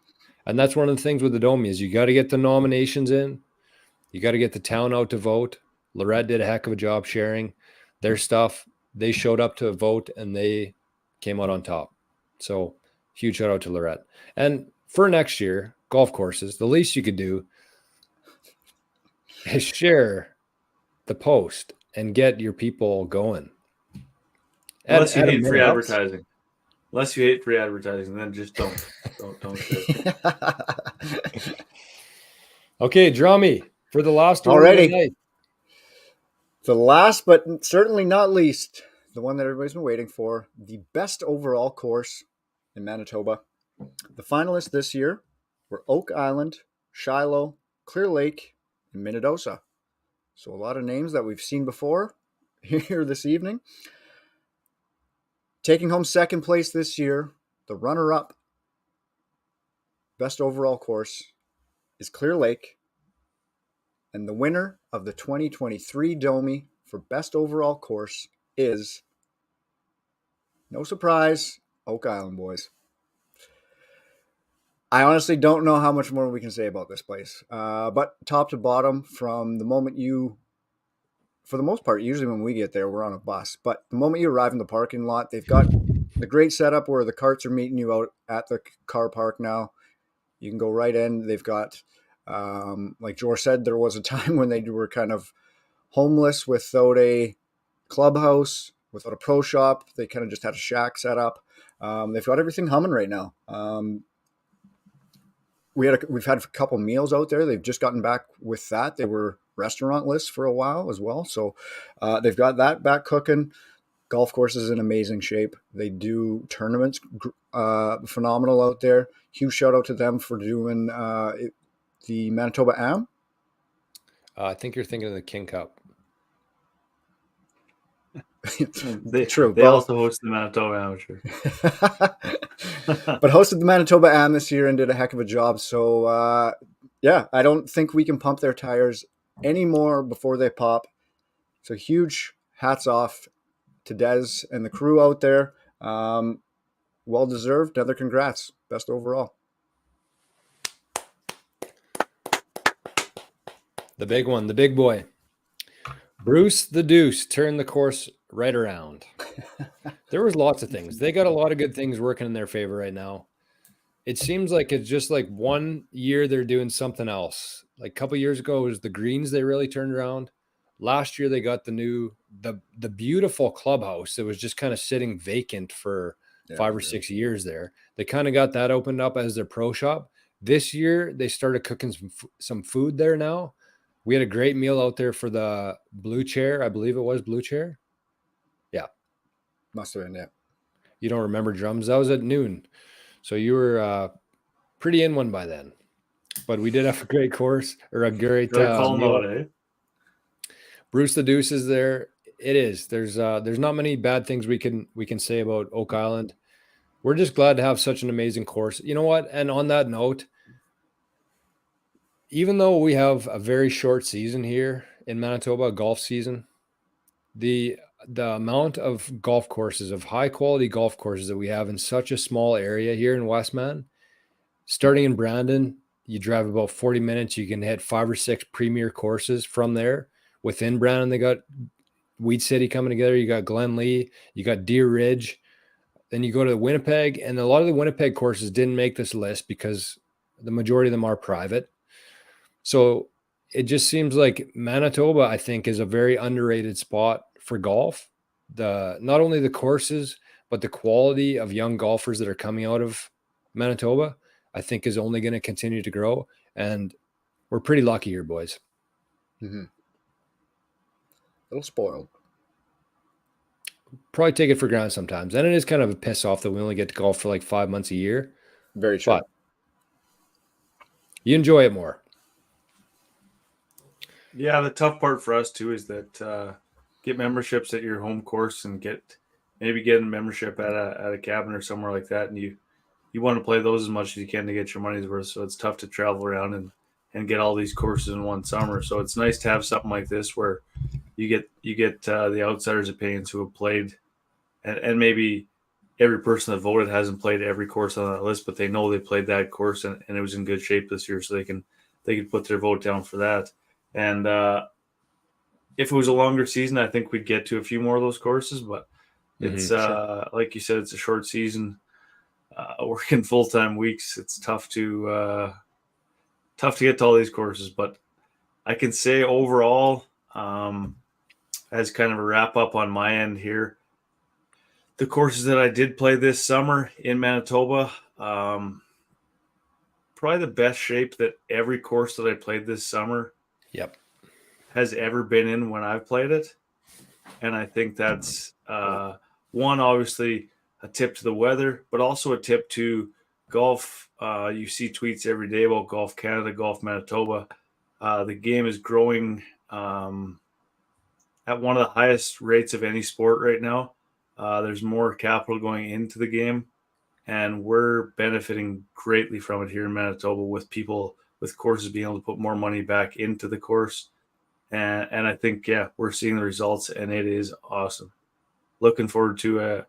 And that's one of the things with the Domies is you got to get the nominations in. You got to get the town out to vote. Lorette did a heck of a job sharing their stuff. They showed up to vote, and they came out on top. So huge shout out to Lorette. And for next year, golf courses, the least you could do is share the post and get your people going. Unless you hate free advertising. Unless you hate free advertising, then just don't. don't do it. Okay, Drummy, for the last one. Already. The last, but certainly not least, the one that everybody's been waiting for, the best overall course in Manitoba. The finalists this year were Oak Island, Shiloh, Clear Lake, and Minnedosa. So a lot of names that we've seen before here this evening. Taking home second place this year, the runner-up, best overall course is Clear Lake. And the winner of the 2023 Domie for best overall course is, no surprise, Oak Island, boys. I honestly don't know how much more we can say about this place. But top to bottom, from the moment for the most part, usually when we get there, we're on a bus. But the moment you arrive in the parking lot, they've got the great setup where the carts are meeting you out at the car park now. You can go right in. They've got, like George said, there was a time when they were kind of homeless without a clubhouse, without a pro shop. They kind of just had a shack set up. They've got everything humming right now. We've had a couple meals out there. They've just gotten back with that. They were restaurant lists for a while as well. So they've got that back cooking. Golf course is in amazing shape. They do tournaments, phenomenal out there. Huge shout out to them for doing the Manitoba Am. I think you're thinking of the King Cup. True. They also host the Manitoba Amateur. But hosted the Manitoba Am this year and did a heck of a job. So, yeah, I don't think we can pump their tires anymore before they pop. So huge hats off to Des and the crew out there. Well deserved. Another congrats. Best overall. The big one, the big boy. Bruce the Deuce turned the course right around. There was lots of things. They got a lot of good things working in their favor right now. It seems like it's just like one year they're doing something else. Like a couple years ago, it was the greens they really turned around. Last year, they got the beautiful clubhouse that was just kind of sitting vacant for 5 or 6 years there. They kind of got that opened up as their pro shop. This year, they started cooking some food there now. We had a great meal out there for the Blue Chair. I believe it was Blue Chair. Yeah. Must have been, yeah. You don't remember drums? That was at noon. So you were pretty in one by then. But we did have a great course or a great meal. Out, eh? Bruce the Deuce is there. It is. There's not many bad things we can say about Oak Island. We're just glad to have such an amazing course. You know what? And on that note, even though we have a very short season here in Manitoba, golf season, the amount of golf courses, of high quality golf courses that we have in such a small area here in Westman, starting in Brandon, you drive about 40 minutes, you can hit 5 or 6 premier courses from there. Within Brandon, they got Weed City coming together. You got Glen Lee, you got Deer Ridge. Then you go to Winnipeg, and a lot of the Winnipeg courses didn't make this list because the majority of them are private. So it just seems like Manitoba, I think, is a very underrated spot for golf. Not only the courses, but the quality of young golfers that are coming out of Manitoba, I think, is only going to continue to grow. And we're pretty lucky here, boys. Mm-hmm. A little spoiled. Probably take it for granted sometimes. And it is kind of a piss off that we only get to golf for like 5 months a year. Very true. But you enjoy it more. Yeah, the tough part for us too is that get memberships at your home course and get a membership at a cabin or somewhere like that, and you want to play those as much as you can to get your money's worth. So it's tough to travel around and get all these courses in one summer. So it's nice to have something like this where you get the outsiders' opinions who have played, and maybe every person that voted hasn't played every course on that list, but they know they played that course and it was in good shape this year, so they can put their vote down for that. And if it was a longer season, I think we'd get to a few more of those courses. But it's like you said, it's a short season. Working full-time weeks, it's tough to get to all these courses. But I can say overall, as kind of a wrap up on my end here, the courses that I did play this summer in Manitoba, probably the best shape that every course that I played this summer has ever been in when I've played it. And I think that's one, obviously a tip to the weather, but also a tip to golf. You see tweets every day about Golf Canada, Golf Manitoba. The game is growing at one of the highest rates of any sport right now. There's more capital going into the game. and we're benefiting greatly from it here in Manitoba with people with courses being able to put more money back into the course. And I think, we're seeing the results, and it is awesome. Looking forward to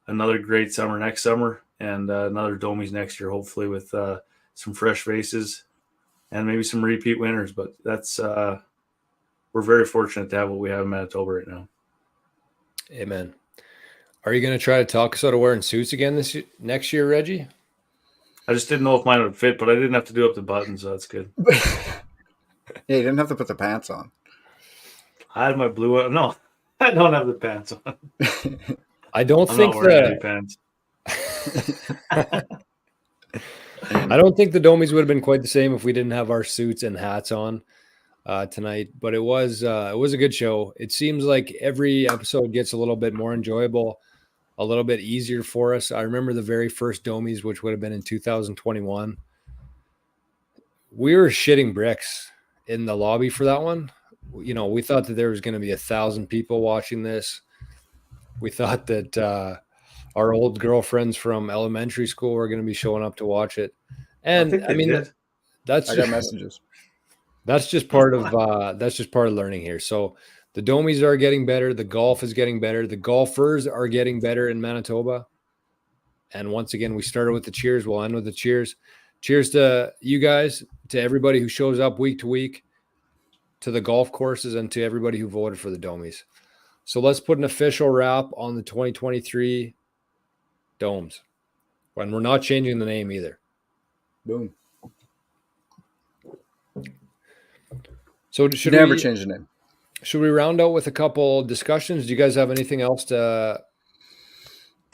another great summer next summer, and another Domies next year, hopefully with some fresh faces and maybe some repeat winners. But that's we're very fortunate to have what we have in Manitoba right now. Amen. Are you going to try to talk us out of wearing suits again next year, Reggie? I just didn't know if mine would fit, but I didn't have to do up the buttons, so that's good. Yeah, you didn't have to put the pants on. I had my blue one. No, I don't have the pants on. I don't I'm think not wearing any pants. I don't think the Domies would have been quite the same if we didn't have our suits and hats on tonight. But it was a good show. It seems like every episode gets a little bit more enjoyable, a little bit easier for us. I remember the very first Domies, which would have been in 2021. We were shitting bricks in the lobby for that one. You know, we thought that there was going to be 1,000 people watching this. We thought that our old girlfriends from elementary school were going to be showing up to watch it. And I mean, I got messages. That's just part of learning here. So the Domies are getting better. The golf is getting better. The golfers are getting better in Manitoba. And once again, we started with the cheers. We'll end with the cheers. Cheers to you guys, to everybody who shows up week to week, to the golf courses, and to everybody who voted for the Domies. So let's put an official wrap on the 2023 Domes. And we're not changing the name either. Boom. So should never change the name. Should we round out with a couple discussions? Do you guys have anything else to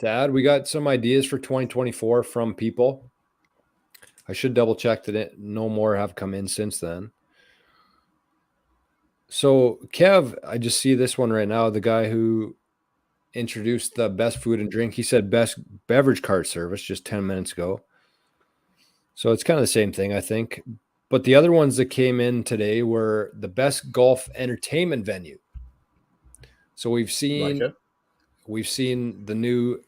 add? We got some ideas for 2024 from people. I should double check that no more have come in since then. So Kev, I just see this one right now. The guy who introduced the best food and drink, he said best beverage cart service just 10 minutes ago. So it's kind of the same thing, I think. But the other ones that came in today were the best golf entertainment venue. So we've seen the new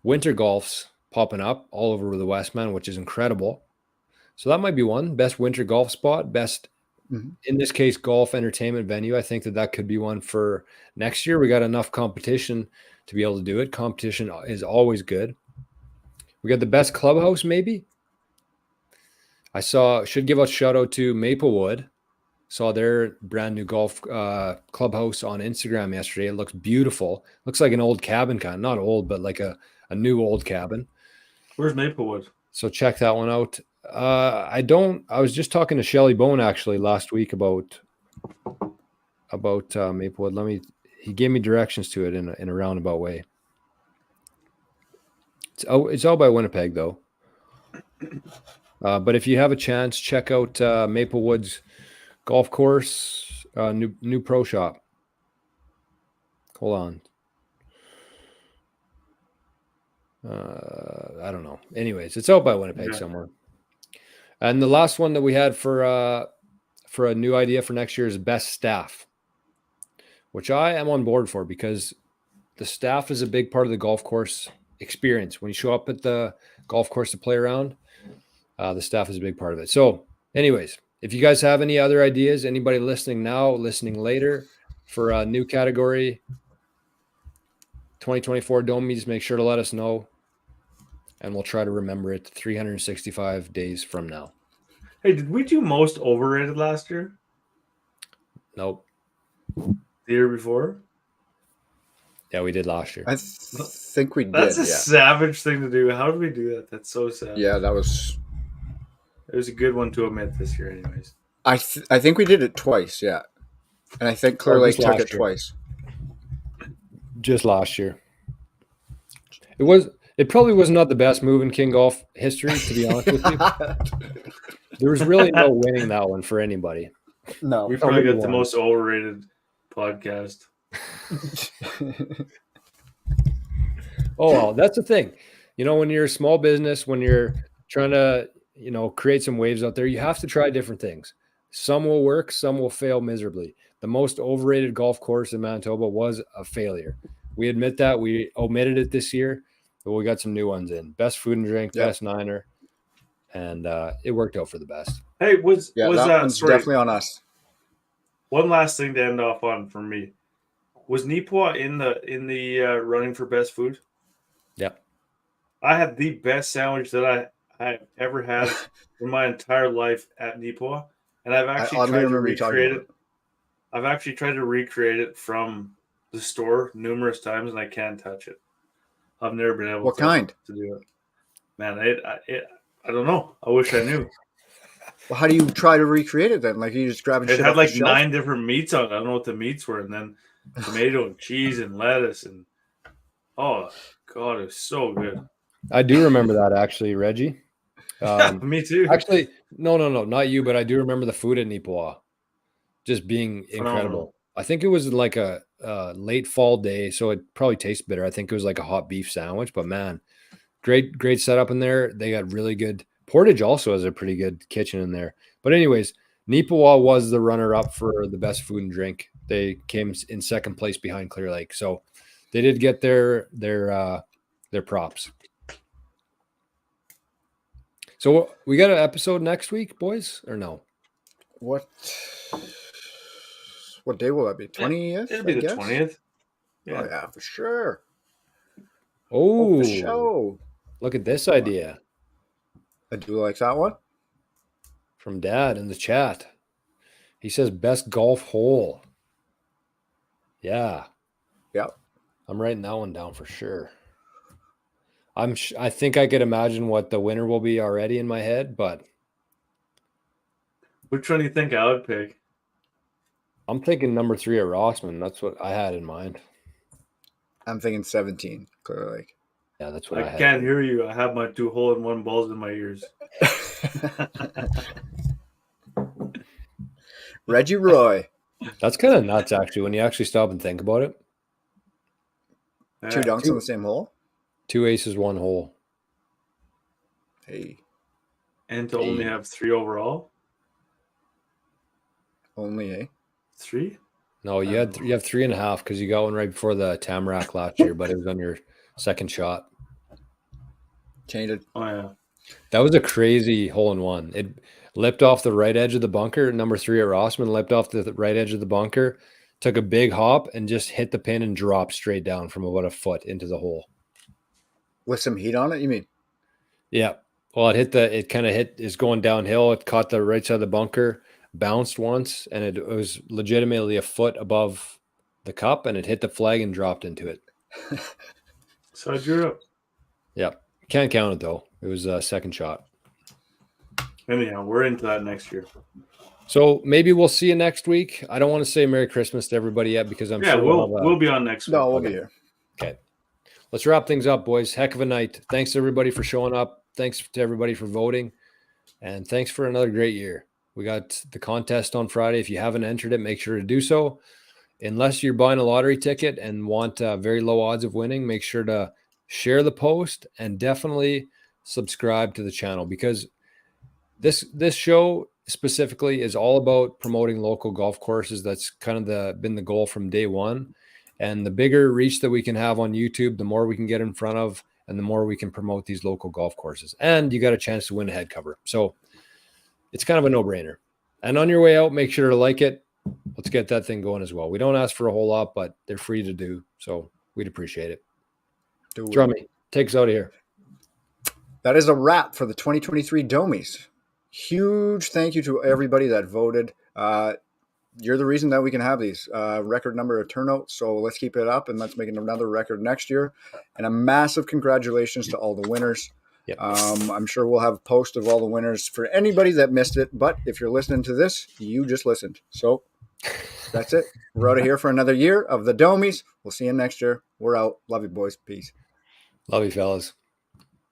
winter golfs popping up all over the Westman, which is incredible. So that might be one. Best winter golf spot, best, in this case, golf entertainment venue. I think that could be one for next year. We got enough competition to be able to do it. Competition is always good. We got the best clubhouse, maybe. Should give a shout out to Maplewood. Saw their brand new golf clubhouse on Instagram yesterday. It looks beautiful. Looks like an old cabin kind. Not old, but like a new old cabin. Where's Maplewood? So check that one out. I was just talking to Shelly Bone actually last week about Maplewood. He gave me directions to it in a roundabout way. It's out by Winnipeg though. But if you have a chance, check out Maplewood's golf course, new pro shop. Hold on. I don't know. Anyways, it's out by Winnipeg somewhere. And the last one that we had for a new idea for next year is best staff, which I am on board for because the staff is a big part of the golf course experience. When you show up at the golf course to play around, the staff is a big part of it. So anyways, if you guys have any other ideas, anybody listening now, listening later for a new category, 2024 Domies, make sure to let us know. And we'll try to remember it 365 days from now. Hey, did we do most overrated last year? Nope. The year before? Yeah, we did last year. I think we did. That's a savage thing to do. How did we do that? That's so sad. Yeah, that was... It was a good one to omit this year anyways. I think we did it twice, yeah. And I think Clear Lake took it twice. Just last year. It probably was not the best move in King Golf history, to be honest with you. There was really no winning that one for anybody. No. We probably got the most overrated podcast. Oh, well, that's the thing. You know, when you're a small business, when you're trying to, create some waves out there, you have to try different things. Some will work, some will fail miserably. The most overrated golf course in Manitoba was a failure. We admit that. We omitted it this year. but we got some new ones in. Best food and drink, Yep. best Niner, and it worked out for the best. Hey, was that one's sorry, definitely on us. one last thing to end off on for me. Was Nipois in the running for best food? Yep. I had the best sandwich that I've ever had in my entire life at Nipois, and I've actually oddly tried to remember you talking recreate about it. I've actually tried to recreate it from the store numerous times, and I can't touch it. I've never been able What kind? to do it. Man, I don't know. I wish I knew. Well, how do you try to recreate it then? Like you just grabbing It shit had off like the shelf? 9 different meats on it. I don't know what the meats were, and then tomato and cheese and lettuce and oh god, it was so good. I do remember that actually, Reggie. Me too. Actually, no, not you, but I do remember the food at Nipois just being incredible. Phenomenal. I think it was like a late fall day, so it probably tastes bitter. I think it was like a hot beef sandwich, but man, great setup in there. They got really good. Portage also has a pretty good kitchen in there. But anyways, Nipois was the runner-up for the best food and drink. They came in second place behind Clear Lake, so they did get their props. So we got an episode next week, boys, or no? What day will that be? 20th? It'll be the 20th. Yeah. Oh yeah, for sure. Oh, the show. Look at this idea. I do like that one. From Dad in the chat. He says best golf hole. Yeah. Yep. I'm writing that one down for sure. I think I could imagine what the winner will be already in my head, but which one do you think I would pick? I'm thinking number 3 at Rossman. That's what I had in mind. I'm thinking 17, Clear Lake. Yeah, that's what I had. I can't hear you. I have my 2 hole-in-one balls in my ears. Reggie Roy. That's kind of nuts, actually, when you actually stop and think about it. 2 dunks on the same hole? 2 aces, 1 hole. Hey. And to only have 3 overall? Only, eh? 3? No, you have 3.5 because you got one right before the Tamarack last year, but it was on your second shot. Changed it. Oh, yeah. That was a crazy hole-in-one. It lipped off the right edge of the bunker. Number 3 at Rossman lipped off the right edge of the bunker, took a big hop, and just hit the pin and dropped straight down from about a foot into the hole. With some heat on it, you mean? Yeah. Well, it kind of is going downhill. It caught the right side of the bunker, bounced once, and it was legitimately a foot above the cup, and it hit the flag and dropped into it. So I drew up. Yep. Can't count it, though. It was a second shot. Anyhow, we're into that next year. So maybe we'll see you next week. I don't want to say Merry Christmas to everybody yet because I'm sure we'll be on next week. No, we'll be here. Okay. Let's wrap things up, boys. Heck of a night. Thanks to everybody for showing up. Thanks to everybody for voting. And thanks for another great year. We got the contest on Friday. If you haven't entered it, make sure to do so. Unless you're buying a lottery ticket and want very low odds of winning, make sure to share the post and definitely subscribe to the channel because this show specifically is all about promoting local golf courses. That's kind of been the goal from day one. And the bigger reach that we can have on YouTube, the more we can get in front of and the more we can promote these local golf courses. And you got a chance to win a head cover. So it's kind of a no-brainer. And on your way out, make sure to like it. Let's get that thing going as well. We don't ask for a whole lot, but they're free to do. So we'd appreciate it. Drummy, take us out of here. That is a wrap for the 2023 Domies. Huge thank you to everybody that voted. You're the reason that we can have these record number of turnouts. So let's keep it up and let's make another record next year. And a massive congratulations to all the winners. Yep. I'm sure we'll have a post of all the winners for anybody that missed it. But if you're listening to this, you just listened. So that's it. We're out of here for another year of the Domies. We'll see you next year. We're out. Love you, boys. Peace. Love you, fellas.